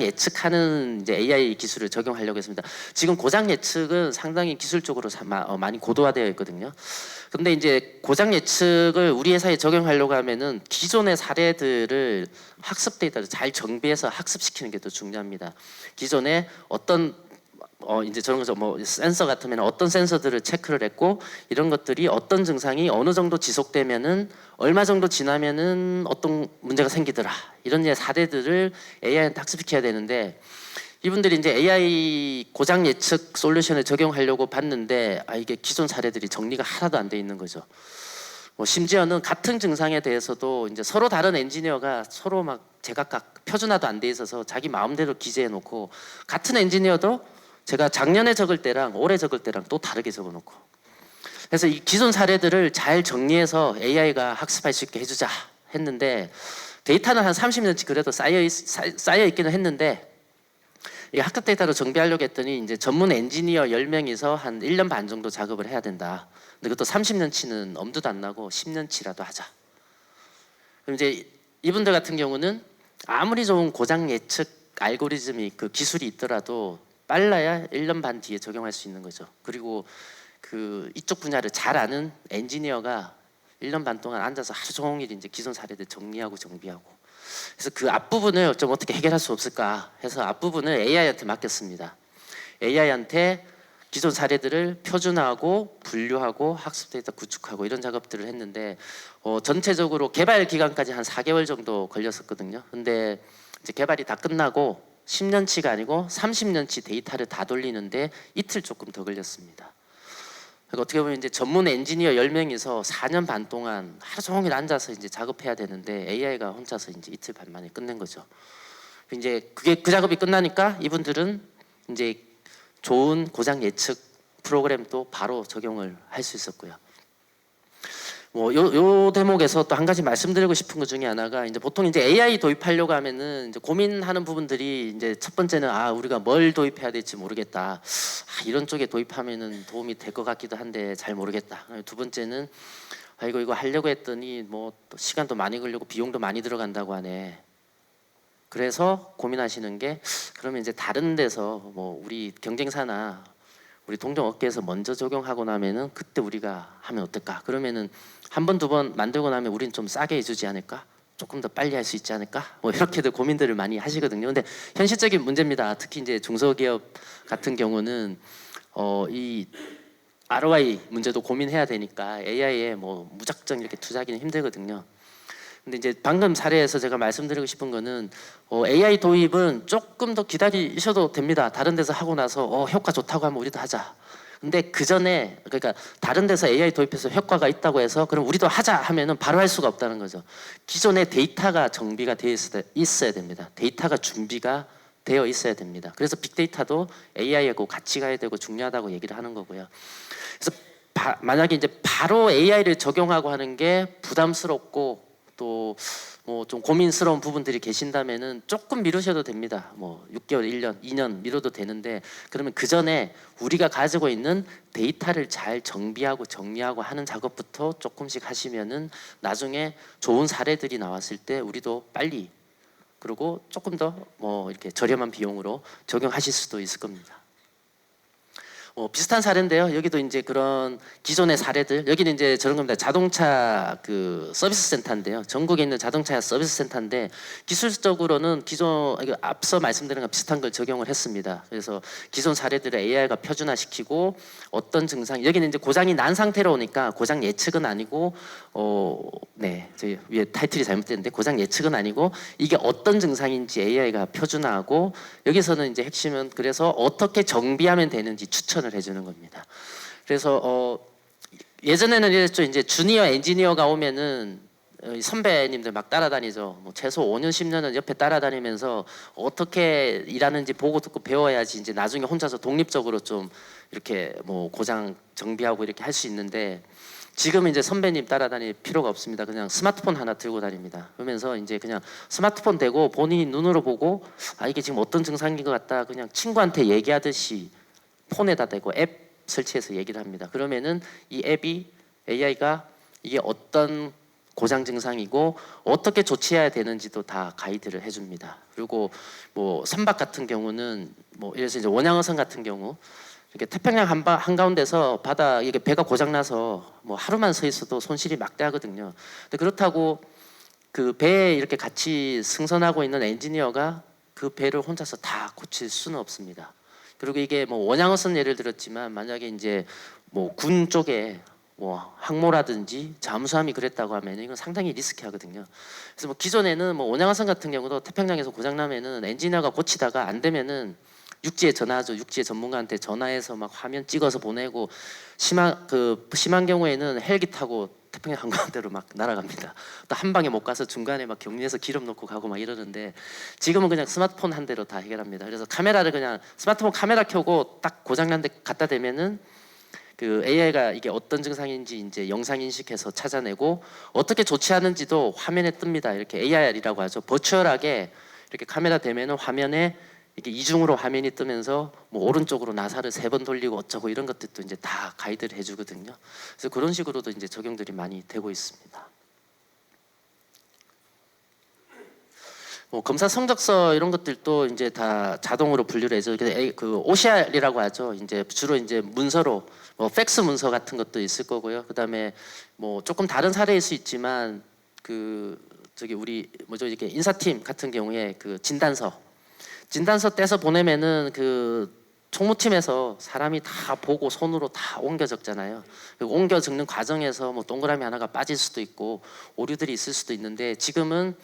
[SPEAKER 2] 예측하는 이제 AI 기술을 적용하려고 했습니다. 지금 고장 예측은 상당히 기술적으로 많이 고도화되어 있거든요. 근데 이제 고장 예측을 우리 회사에 적용하려고 하면은 기존의 사례들을 학습 데이터를 잘 정비해서 학습시키는 게 더 중요합니다. 기존에 어떤 이제 저런 거죠. 뭐 센서 같으면 어떤 센서들을 체크를 했고 이런 것들이 어떤 증상이 어느 정도 지속되면은 얼마 정도 지나면은 어떤 문제가 생기더라. 이런 이제 사례들을 AI한테 학습시켜야 되는데 이분들이 이제 AI 고장 예측 솔루션을 적용하려고 봤는데 이게 기존 사례들이 정리가 하나도 안 돼 있는 거죠. 심지어는 같은 증상에 대해서도 이제 서로 다른 엔지니어가 서로 막 제각각 표준화도 안 돼 있어서 자기 마음대로 기재해 놓고 같은 엔지니어도 제가 작년에 적을 때랑 올해 적을 때랑 또 다르게 적어놓고 그래서 이 기존 사례들을 잘 정리해서 AI가 학습할 수 있게 해주자 했는데 데이터는 한 30년치 그래도 쌓여 있기는 했는데 이 학습 데이터로 정비하려고 했더니 이제 전문 엔지니어 10명이서 한 1년 반 정도 작업을 해야 된다. 근데 그것도 30년치는 엄두도 안 나고 10년치라도 하자. 그럼 이제 이분들 같은 경우는 아무리 좋은 고장 예측 알고리즘이 그 기술이 있더라도 빨라야 1년 반 뒤에 적용할 수 있는 거죠. 그리고 그 이쪽 분야를 잘 아는 엔지니어가 1년 반 동안 앉아서 하루 종일 이제 기존 사례들 정리하고 정비하고. 그래서 그 앞부분을 좀 어떻게 해결할 수 없을까 해서 앞부분을 AI한테 맡겼습니다. AI한테 기존 사례들을 표준화하고 분류하고 학습 데이터 구축하고 이런 작업들을 했는데 전체적으로 개발 기간까지 한 4개월 정도 걸렸었거든요. 근데 이제 개발이 다 끝나고 10년치가 아니고 30년치 데이터를 다 돌리는데 이틀 조금 더 걸렸습니다. 그러니까 어떻게 보면 이제 전문 엔지니어 10명이서 4년 반 동안 하루 종일 앉아서 이제 작업해야 되는데 AI가 혼자서 이제 이틀 반 만에 끝낸 거죠. 이제 그 작업이 끝나니까 이분들은 이제 좋은 고장 예측 프로그램도 바로 적용을 할 수 있었고요. 요 대목에서 또 한 가지 말씀드리고 싶은 것 중에 하나가 이제 보통 이제 AI 도입하려고 하면은 이제 고민하는 부분들이 이제 첫 번째는 우리가 뭘 도입해야 될지 모르겠다. 이런 쪽에 도입하면은 도움이 될 것 같기도 한데 잘 모르겠다. 두 번째는 이거 하려고 했더니 뭐 또 시간도 많이 걸리고 비용도 많이 들어간다고 하네. 그래서 고민하시는 게 그러면 이제 다른 데서 뭐 우리 경쟁사나 우리 동종 업계에서 먼저 적용하고 나면은 그때 우리가 하면 어떨까? 그러면은 한 번, 두 번 만들고 나면 우리는 좀 싸게 해주지 않을까? 조금 더 빨리 할 수 있지 않을까? 뭐 이렇게들 고민들을 많이 하시거든요. 근데 현실적인 문제입니다. 특히 이제 중소기업 같은 경우는 이 ROI 문제도 고민해야 되니까 AI에 뭐 무작정 이렇게 투자하기는 힘들거든요. 근데 이제 방금 사례에서 제가 말씀드리고 싶은 거는 AI 도입은 조금 더 기다리셔도 됩니다. 다른 데서 하고 나서 효과 좋다고 하면 우리도 하자. 근데 그 전에 그러니까 다른 데서 AI 도입해서 효과가 있다고 해서 그럼 우리도 하자 하면은 바로 할 수가 없다는 거죠. 기존에 데이터가 정비가 되어 있어야 됩니다. 데이터가 준비가 되어 있어야 됩니다. 그래서 빅데이터도 AI하고 같이 가야 되고 중요하다고 얘기를 하는 거고요. 그래서 만약에 이제 바로 AI를 적용하고 하는 게 부담스럽고 또 뭐 좀 고민스러운 부분들이 계신다면은 조금 미루셔도 됩니다. 뭐 6개월, 1년, 2년 미뤄도 되는데 그러면 그 전에 우리가 가지고 있는 데이터를 잘 정비하고 정리하고 하는 작업부터 조금씩 하시면은 나중에 좋은 사례들이 나왔을 때 우리도 빨리 그리고 조금 더 뭐 이렇게 저렴한 비용으로 적용하실 수도 있을 겁니다. 비슷한 사례인데요. 여기도 이제 그런 기존의 사례들, 여기는 이제 저런 겁니다. 자동차 그 서비스 센터인데요. 전국에 있는 자동차 서비스 센터인데 기술적으로는 기존 앞서 말씀드린 거 비슷한 걸 적용을 했습니다. 그래서 기존 사례들을 AI가 표준화시키고 어떤 증상, 여기는 이제 고장이 난 상태로 오니까 고장 예측은 아니고 네, 저희 위에 타이틀이 잘못됐는데 고장 예측은 아니고 이게 어떤 증상인지 AI가 표준화하고 여기서는 이제 핵심은 그래서 어떻게 정비하면 되는지 추천을 해주는 겁니다. 그래서 예전에는 이랬죠. 이제 주니어 엔지니어가 오면은 선배님들 막 따라다니죠. 뭐 최소 5년 10년은 옆에 따라다니면서 어떻게 일하는지 보고 듣고 배워야지 이제 나중에 혼자서 독립적으로 좀 이렇게 뭐 고장 정비하고 이렇게 할 수 있는데 지금은 이제 선배님 따라다닐 필요가 없습니다. 그냥 스마트폰 하나 들고 다닙니다. 그러면서 이제 그냥 스마트폰 대고 본인이 눈으로 보고 이게 지금 어떤 증상인 것 같다. 그냥 친구한테 얘기하듯이 폰에다 대고 앱 설치해서 얘기를 합니다. 그러면은 이 앱이 AI가 이게 어떤 고장 증상이고 어떻게 조치해야 되는지도 다 가이드를 해줍니다. 그리고 뭐 선박 같은 경우는 뭐 예를 들어서 이제 원양어선 같은 경우 이렇게 태평양 한가운데서 바다 이게 배가 고장 나서 뭐 하루만 서 있어도 손실이 막대하거든요. 근데 그렇다고 그 배에 이렇게 같이 승선하고 있는 엔지니어가 그 배를 혼자서 다 고칠 수는 없습니다. 그리고 이게 뭐 원양어선 예를 들었지만 만약에 이제 뭐 군 쪽에 뭐 항모라든지 잠수함이 그랬다고 하면 이건 상당히 리스키하거든요. 그래서 뭐 기존에는 뭐 원양어선 같은 경우도 태평양에서 고장 나면은 엔지니어가 고치다가 안 되면은 육지에 전화하죠. 육지에 전문가한테 전화해서 막 화면 찍어서 보내고 심한 경우에는 헬기 타고 태평양 한가운데로 막 날아갑니다. 또 한 방에 못 가서 중간에 막 격리해서 기름 넣고 가고 막 이러는데 지금은 그냥 스마트폰 한 대로 다 해결합니다. 그래서 카메라를 그냥 스마트폰 카메라 켜고 딱 고장난 데 갖다 대면은 그 AI가 이게 어떤 증상인지 이제 영상 인식해서 찾아내고 어떻게 조치하는지도 화면에 뜹니다. 이렇게 AR이라고 하죠. 버추얼하게 이렇게 카메라 대면은 화면에 이게 이중으로 화면이 뜨면서 뭐 오른쪽으로 나사를 3번 돌리고 어쩌고 이런 것들도 이제 다 가이드를 해주거든요. 그래서 그런 식으로도 이제 적용들이 많이 되고 있습니다. 뭐 검사 성적서 이런 것들도 이제 다 자동으로 분류를 해서 그 OCR이라고 하죠. 이제 주로 이제 문서로 뭐 팩스 문서 같은 것도 있을 거고요. 그다음에 뭐 조금 다른 사례일 수 있지만 그 저기 우리 뭐죠 이렇게 인사팀 같은 경우에 그 진단서 떼서 보내면은 그 총무팀에서 사람이 다 보고 손으로 다 옮겨 적잖아요. 옮겨 적는 과정에서 뭐 동그라미 하나가 빠질 수도 있고 오류들이 있을 수도 있는데 지금은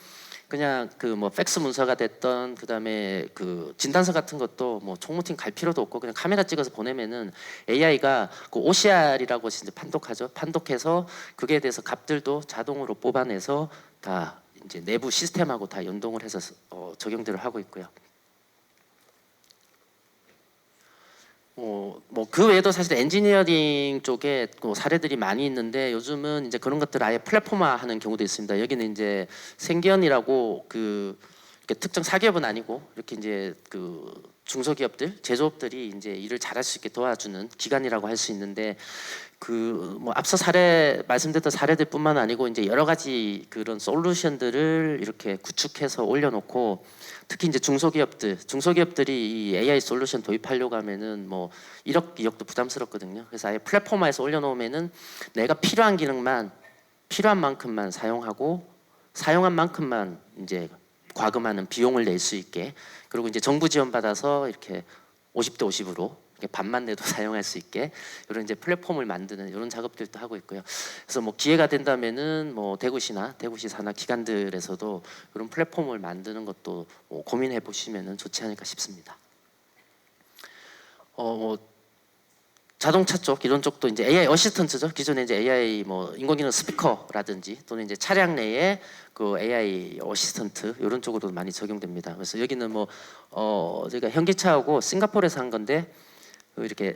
[SPEAKER 2] 그냥 그 뭐 팩스 문서가 됐던 그다음에 그 진단서 같은 것도 뭐 총무팀 갈 필요도 없고 그냥 카메라 찍어서 보내면은 AI가 그 OCR이라고 이제 판독하죠. 판독해서 그게 대해서 값들도 자동으로 뽑아내서 다 이제 내부 시스템하고 다 연동을 해서 적용들을 하고 있고요. 뭐 그 외에도 사실 엔지니어링 쪽에 사례들이 많이 있는데 요즘은 이제 그런 것들 아예 플랫폼화하는 경우도 있습니다. 여기는 이제 생견이라고 그 이렇게 특정 사기업은 아니고 이렇게 이제 그 중소기업들, 제조업들이 이제 일을 잘할 수 있게 도와주는 기관이라고 할 수 있는데 그 뭐 앞서 사례 말씀드렸던 사례들뿐만 아니고 이제 여러 가지 그런 솔루션들을 이렇게 구축해서 올려놓고 특히 이제 중소기업들이 이 AI 솔루션 도입하려고 하면은 뭐 1억, 2억도 부담스럽거든요. 그래서 아예 플랫폼화해서 올려놓으면은 내가 필요한 기능만 필요한 만큼만 사용하고 사용한 만큼만 이제 과금하는 비용을 낼 수 있게 그리고 이제 정부 지원 받아서 이렇게 50대 50으로 반만 내도 사용할 수 있게 이런 이제 플랫폼을 만드는 이런 작업들도 하고 있고요. 그래서 뭐 기회가 된다면은 뭐 대구시 산하 기관들에서도 이런 플랫폼을 만드는 것도 뭐 고민해 보시면은 좋지 않을까 싶습니다. 뭐 자동차 쪽 이런 쪽도 이제 AI 어시스턴트죠. 기존에 이제 AI 뭐 인공지능 스피커라든지 또는 이제 차량 내에 그 AI 어시스턴트 이런 쪽으로도 많이 적용됩니다. 그래서 여기는 뭐 저희가 현기차하고 싱가포르에서 한 건데 이렇게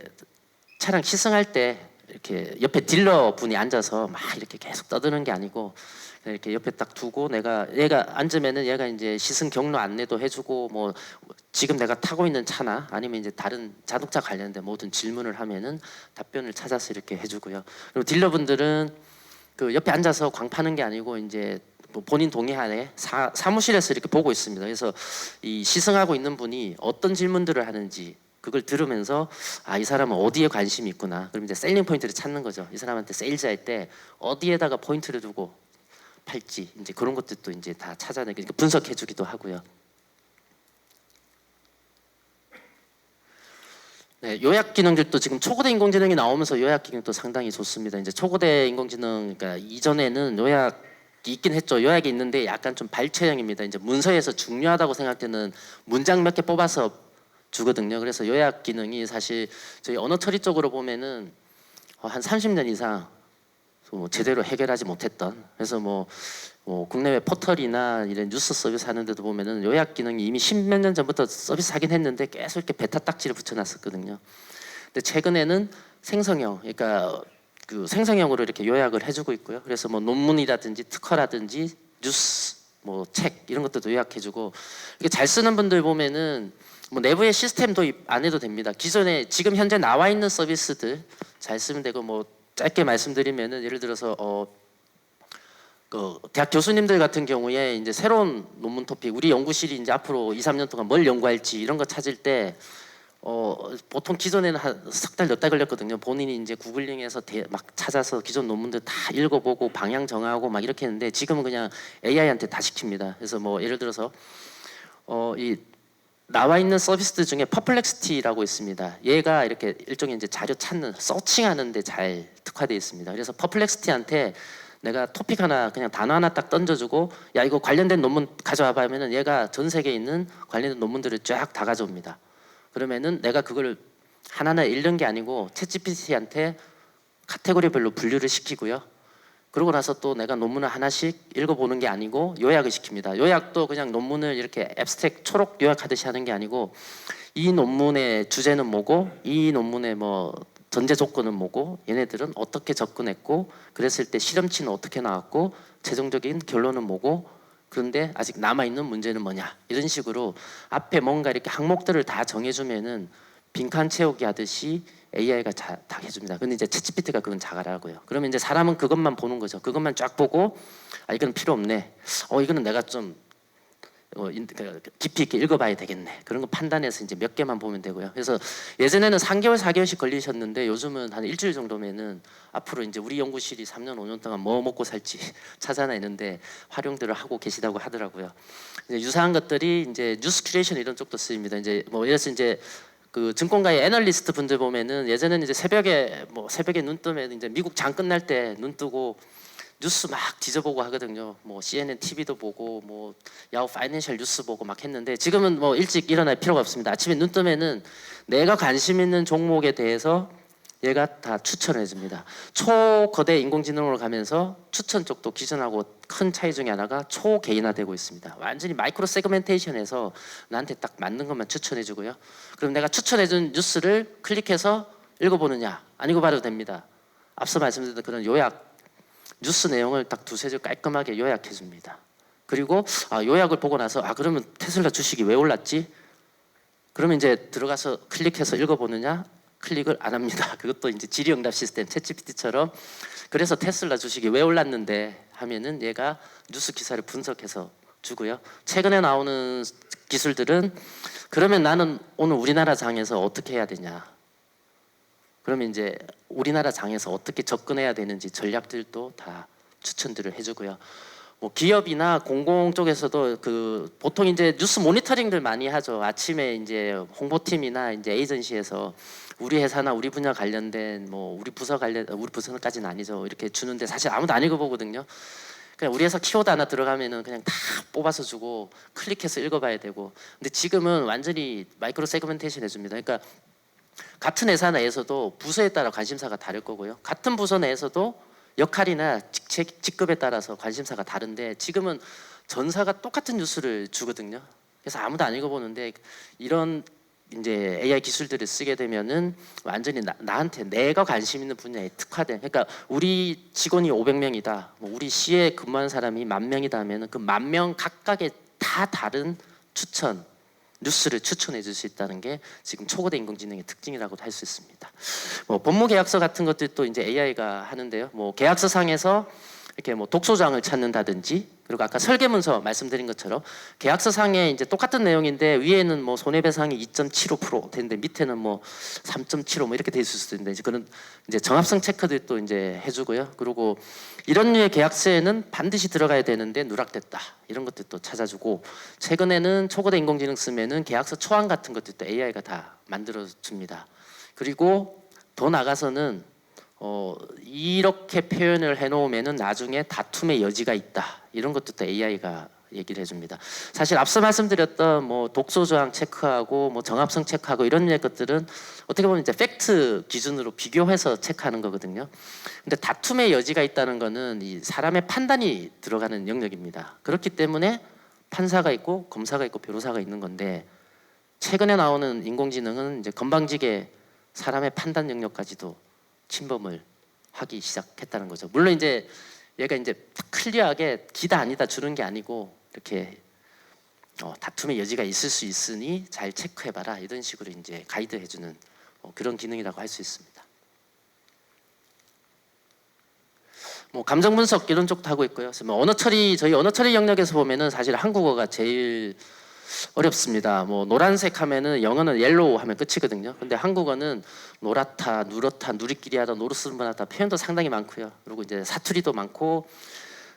[SPEAKER 2] 차량 시승할 때 이렇게 옆에 딜러 분이 앉아서 막 이렇게 계속 떠드는 게 아니고 이렇게 옆에 딱 두고 얘가 앉으면은 얘가 이제 시승 경로 안내도 해주고 뭐 지금 내가 타고 있는 차나 아니면 이제 다른 자동차 관련된 모든 질문을 하면은 답변을 찾아서 이렇게 해주고요. 그리고 딜러분들은 그 옆에 앉아서 광파는 게 아니고 이제 뭐 본인 동의하에 사무실에서 이렇게 보고 있습니다. 그래서 이 시승하고 있는 분이 어떤 질문들을 하는지 그걸 들으면서 아, 이 사람은 어디에 관심이 있구나. 그럼 이제 셀링 포인트를 찾는 거죠. 이 사람한테 세일즈 할 때 어디에다가 포인트를 두고 팔지 이제 그런 것들도 이제 다 찾아내고 그러니까 분석해주기도 하고요. 네, 요약 기능들도 지금 초고대 인공지능이 나오면서 요약 기능도 상당히 좋습니다. 이제 초고대 인공지능 그러니까 이전에는 요약이 있긴 했죠. 요약이 있는데 약간 좀 발췌형입니다. 이제 문서에서 중요하다고 생각되는 문장 몇 개 뽑아서 주거든요. 그래서 요약 기능이 사실 저희 언어 처리 쪽으로 보면은 한 30년 이상 뭐 제대로 해결하지 못했던 그래서 뭐 국내외 포털이나 이런 뉴스 서비스 하는데도 보면은 요약 기능이 이미 십몇 년 전부터 서비스 하긴 했는데 계속 이렇게 베타 딱지를 붙여놨었거든요. 근데 최근에는 생성형, 그러니까 그 생성형으로 이렇게 요약을 해주고 있고요. 그래서 뭐 논문이라든지 특허라든지 뉴스, 뭐 책 이런 것들도 요약해주고 이게 잘 쓰는 분들 보면은 뭐 내부의 시스템 도입 안 해도 됩니다. 기존에 지금 현재 나와 있는 서비스들 잘 쓰면 되고 뭐 짧게 말씀드리면은 예를 들어서 그 대학 교수님들 같은 경우에 이제 새로운 논문 토픽 우리 연구실이 이제 앞으로 2, 3년 동안 뭘 연구할지 이런 거 찾을 때 보통 기존에는 한 석 달, 몇 달 걸렸거든요. 본인이 이제 구글링해서 막 찾아서 기존 논문들 다 읽어보고 방향 정하고 막 이렇게 했는데 지금은 그냥 AI한테 다 시킵니다. 그래서 뭐 예를 들어서 이 나와 있는 서비스들 중에 퍼플렉시티라고 있습니다. 얘가 이렇게 일종의 이제 자료 찾는, 서칭하는데 잘 특화되어 있습니다. 그래서 퍼플렉시티한테 내가 토픽 하나 그냥 단어 하나 딱 던져주고 야 이거 관련된 논문 가져와봐 하면은 얘가 전 세계에 있는 관련된 논문들을 쫙 다 가져옵니다. 그러면은 내가 그걸 하나하나 읽는 게 아니고 챗GPT한테 카테고리별로 분류를 시키고요. 그러고 나서 또 내가 논문을 하나씩 읽어보는 게 아니고 요약을 시킵니다. 요약도 그냥 논문을 이렇게 앱스트랙 초록 요약하듯이 하는 게 아니고 이 논문의 주제는 뭐고 이 논문의 뭐 전제 조건은 뭐고 얘네들은 어떻게 접근했고 그랬을 때 실험치는 어떻게 나왔고 최종적인 결론은 뭐고 그런데 아직 남아있는 문제는 뭐냐 이런 식으로 앞에 뭔가 이렇게 항목들을 다 정해주면은 빈칸 채우기 하듯이 AI가 다 해줍니다. 근데 이제 챗GPT가 그건 자가라고요. 그러면 이제 사람은 그것만 보는 거죠. 그것만 쫙 보고 아 이거는 필요 없네. 이거는 내가 좀 깊이 있게 읽어봐야 되겠네. 그런 거 판단해서 이제 몇 개만 보면 되고요. 그래서 예전에는 3개월, 4개월씩 걸리셨는데 요즘은 한 일주일 정도면은 앞으로 이제 우리 연구실이 3년, 5년 동안 뭐 먹고 살지 찾아내는데 활용들을 하고 계시다고 하더라고요. 이제 유사한 것들이 이제 뉴스 큐레이션 이런 쪽도 쓰입니다. 이제 뭐 예를 들어서 이제 그 증권가의 애널리스트 분들 보면은 예전에는 이제 새벽에 눈 뜨면 이제 미국 장 끝날 때 눈 뜨고 뉴스 막 뒤져보고 하거든요. 뭐 CNN TV도 보고 뭐 야후 파이낸셜 뉴스 보고 막 했는데 지금은 뭐 일찍 일어날 필요가 없습니다. 아침에 눈 뜨면은 내가 관심 있는 종목에 대해서 얘가 다 추천해 줍니다. 초거대 인공지능으로 가면서 추천 쪽도 기존하고 큰 차이 중에 하나가 초개인화되고 있습니다. 완전히 마이크로 세그멘테이션에서 나한테 딱 맞는 것만 추천해 주고요. 그럼 내가 추천해 준 뉴스를 클릭해서 읽어보느냐 안 읽어봐도 됩니다. 앞서 말씀드렸던 그런 요약 뉴스 내용을 딱 두세 줄 깔끔하게 요약해 줍니다. 그리고 요약을 보고 나서 그러면 테슬라 주식이 왜 올랐지? 그러면 이제 들어가서 클릭해서 읽어보느냐? 클릭을 안 합니다. 그것도 이제 질의응답 시스템 챗GPT처럼 그래서 테슬라 주식이 왜 올랐는데 하면은 얘가 뉴스 기사를 분석해서 주고요. 최근에 나오는 기술들은 그러면 나는 오늘 우리나라 장에서 어떻게 해야 되냐? 그러면 이제 우리나라 장에서 어떻게 접근해야 되는지 전략들도 다 추천들을 해주고요. 뭐 기업이나 공공 쪽에서도 그 보통 이제 뉴스 모니터링들 많이 하죠. 아침에 이제 홍보팀이나 이제 에이전시에서 우리 회사나 우리 분야 관련된 뭐 우리 부서까지는 아니죠. 이렇게 주는데 사실 아무도 안 읽어보거든요. 그냥 우리 회사 키워드 하나 들어가면은 그냥 다 뽑아서 주고 클릭해서 읽어봐야 되고. 근데 지금은 완전히 마이크로 세그멘테이션 해줍니다. 그러니까 같은 회사 내에서도 부서에 따라 관심사가 다를 거고요. 같은 부서 내에서도 역할이나 직급에 따라서 관심사가 다른데 지금은 전사가 똑같은 뉴스를 주거든요. 그래서 아무도 안 읽어보는데 이런 이제 AI 기술들을 쓰게 되면은 완전히 나한테 내가 관심 있는 분야에 특화된. 그러니까 우리 직원이 500명이다. 뭐 우리 시에 근무하는 사람이 10,000명이다 하면은 그 10,000명 각각의 다 다른 추천 뉴스를 추천해 줄 수 있다는 게 지금 초거대 인공지능의 특징이라고도 할 수 있습니다. 뭐 법무 계약서 같은 것들도 이제 AI가 하는데요. 뭐 계약서상에서 이렇게 뭐 독소장을 찾는다든지 그리고 아까 설계문서 말씀드린 것처럼 계약서상에 이제 똑같은 내용인데 위에는 뭐 손해배상이 2.75% 되는데 밑에는 뭐 3.75 뭐 이렇게 돼 있을 수도 있는데 이제 그런 이제 정합성 체크들도 이제 해주고요. 그리고 이런 류의 계약서에는 반드시 들어가야 되는데 누락됐다 이런 것들도 찾아주고 최근에는 초거대 인공지능 쓰면은 계약서 초안 같은 것들도 AI가 다 만들어 줍니다. 그리고 더 나가서는 이렇게 표현을 해놓으면은 나중에 다툼의 여지가 있다. 이런 것도 AI가 얘기를 해줍니다. 사실 앞서 말씀드렸던 뭐 독소 조항 체크하고 뭐 정합성 체크하고 이런 것들은 어떻게 보면 이제 팩트 기준으로 비교해서 체크하는 거거든요. 근데 다툼의 여지가 있다는 거는 이 사람의 판단이 들어가는 영역입니다. 그렇기 때문에 판사가 있고 검사가 있고 변호사가 있는 건데 최근에 나오는 인공지능은 이제 건방지게 사람의 판단 영역까지도 침범을 하기 시작했다는 거죠. 물론 이제 얘가 이제 클리어하게 기다 아니다 주는 게 아니고 이렇게 다툼의 여지가 있을 수 있으니 잘 체크해봐라 이런 식으로 이제 가이드해주는 그런 기능이라고 할 수 있습니다. 뭐 감정 분석 이런 쪽도 하고 있고요. 뭐 언어 처리 저희 언어 처리 영역에서 보면은 사실 한국어가 제일 어렵습니다. 뭐 노란색 하면은 영어는 옐로우 하면 끝이거든요. 근데 한국어는 노랗다, 누렇다, 누리끼리하다, 노르스름하다 표현도 상당히 많고요. 그리고 이제 사투리도 많고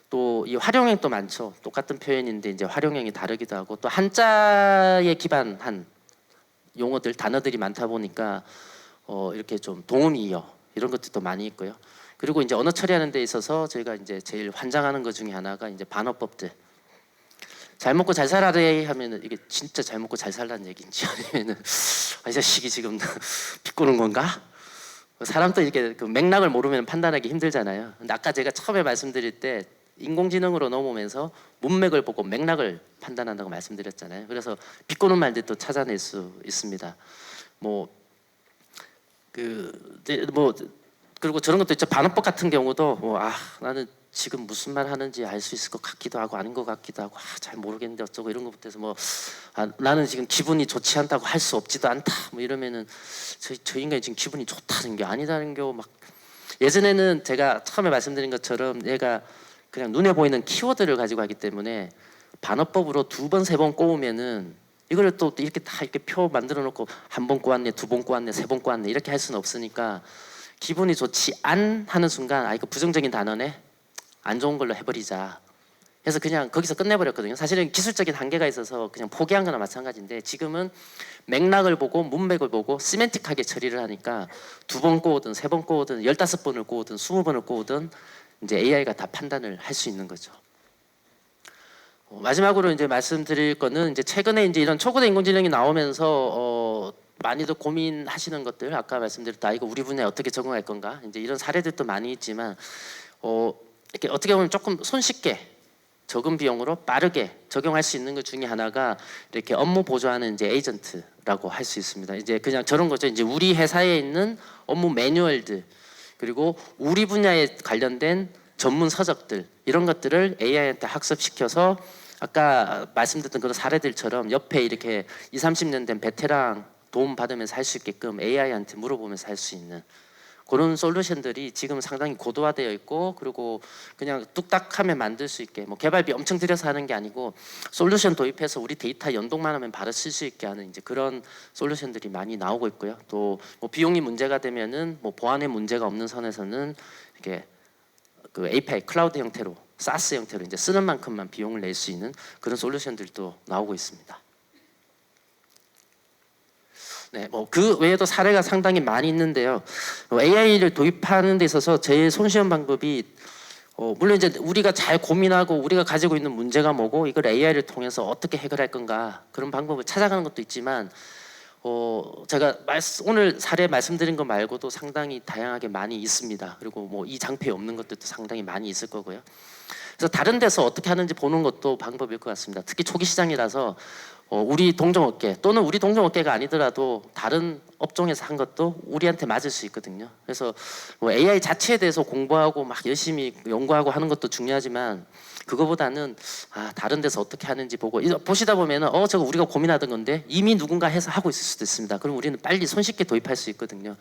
[SPEAKER 2] 또 이 활용형도 많죠. 똑같은 표현인데 이제 활용형이 다르기도 하고 또 한자에 기반한 용어들, 단어들이 많다 보니까 이렇게 좀 동음이어 이런 것들도 많이 있고요. 그리고 이제 언어 처리하는 데 있어서 저희가 이제 제일 환장하는 것 중에 하나가 이제 반어법들. 잘 먹고 잘 살아래 하면은 이게 진짜 잘 먹고 잘 살라는 얘기인지 아니면은 이 자식이 지금 비꼬는 건가? 사람도 이렇게 그 맥락을 모르면 판단하기 힘들잖아요. 근데 아까 제가 처음에 말씀드릴 때 인공지능으로 넘어오면서 문맥을 보고 맥락을 판단한다고 말씀드렸잖아요. 그래서 비꼬는 말들도 찾아낼 수 있습니다. 뭐 그리고 저런 것도 있죠. 반어법 같은 경우도 나는 지금 무슨 말 하는지 알 수 있을 것 같기도 하고 아닌 것 같기도 하고 잘 모르겠는데 어쩌고 이런 것부터 해서 나는 지금 기분이 좋지 않다고 할 수 없지도 않다 뭐 이러면은 저 인간이 지금 기분이 좋다는 게 아니다는 게 막 예전에는 제가 처음에 말씀드린 것처럼 얘가 그냥 눈에 보이는 키워드를 가지고 하기 때문에 반어법으로 2번, 3번 꼬우면은 이거를 또 이렇게 다 이렇게 표 만들어 놓고 1번 꼬았네, 2번 꼬았네, 3번 꼬았네 이렇게 할 수는 없으니까 기분이 좋지 않 하는 순간 이거 부정적인 단어네 안 좋은 걸로 해버리자 해서 그냥 거기서 끝내버렸거든요. 사실은 기술적인 한계가 있어서 그냥 포기한 거나 마찬가지인데 지금은 맥락을 보고 문맥을 보고 시멘틱하게 처리를 하니까 2번 꼬우든 3번 꼬우든 15번을 꼬우든 20번을 꼬우든 이제 AI가 다 판단을 할 수 있는 거죠. 마지막으로 이제 말씀드릴 거는 이제 최근에 이제 이런 초거대 인공지능이 나오면서 많이들 고민하시는 것들 아까 말씀드렸다 이거 우리 분야에 어떻게 적용할 건가 이제 이런 사례들도 많이 있지만 이렇게 어떻게 보면 조금 손쉽게 적은 비용으로 빠르게 적용할 수 있는 것 중에 하나가 이렇게 업무 보조하는 이제 에이전트라고 할 수 있습니다. 이제 그냥 저런 거죠. 이제 우리 회사에 있는 업무 매뉴얼들 그리고 우리 분야에 관련된 전문 서적들 이런 것들을 AI한테 학습시켜서 아까 말씀드렸던 그런 사례들처럼 옆에 이렇게 20, 30년 된 베테랑 도움 받으면서 할 수 있게끔 AI한테 물어보면서 할 수 있는 그런 솔루션들이 지금 상당히 고도화되어 있고, 그리고 그냥 뚝딱하면 만들 수 있게, 뭐 개발비 엄청 들여서 하는 게 아니고 솔루션 도입해서 우리 데이터 연동만 하면 바로 쓸 수 있게 하는 이제 그런 솔루션들이 많이 나오고 있고요. 또 뭐 비용이 문제가 되면은 뭐 보안에 문제가 없는 선에서는 이렇게 그 API 클라우드 형태로 SaaS 형태로 이제 쓰는 만큼만 비용을 낼 수 있는 그런 솔루션들도 나오고 있습니다. 네, 뭐 그 외에도 사례가 상당히 많이 있는데요. AI를 도입하는 데 있어서 제일 손쉬운 방법이 물론 이제 우리가 잘 고민하고 우리가 가지고 있는 문제가 뭐고 이걸 AI를 통해서 어떻게 해결할 건가 그런 방법을 찾아가는 것도 있지만 제가 오늘 사례 말씀드린 거 말고도 상당히 다양하게 많이 있습니다. 그리고 뭐 이 장표에 없는 것들도 상당히 많이 있을 거고요. 그래서 다른 데서 어떻게 하는지 보는 것도 방법일 것 같습니다. 특히 초기 시장이라서 우리 동종업계 또는 우리 동종업계가 아니더라도 다른 업종에서 한 것도 우리한테 맞을 수 있거든요. 그래서 뭐 AI 자체에 대해서 공부하고 막 열심히 연구하고 하는 것도 중요하지만 그거보다는 다른 데서 어떻게 하는지 보고 보시다 보면은 저거 우리가 고민하던 건데 이미 누군가 해서 하고 있을 수도 있습니다. 그럼 우리는 빨리 손쉽게 도입할 수 있거든요.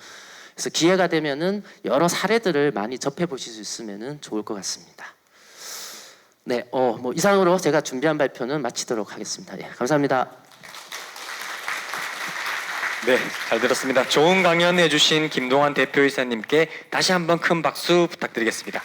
[SPEAKER 2] 그래서 기회가 되면은 여러 사례들을 많이 접해 보실 수 있으면은 좋을 것 같습니다. 네, 뭐 이상으로 제가 준비한 발표는 마치도록 하겠습니다. 예, 감사합니다.
[SPEAKER 1] 네, 잘 들었습니다. 좋은 강연 해주신 김동환 대표이사님께 다시 한번 큰 박수 부탁드리겠습니다.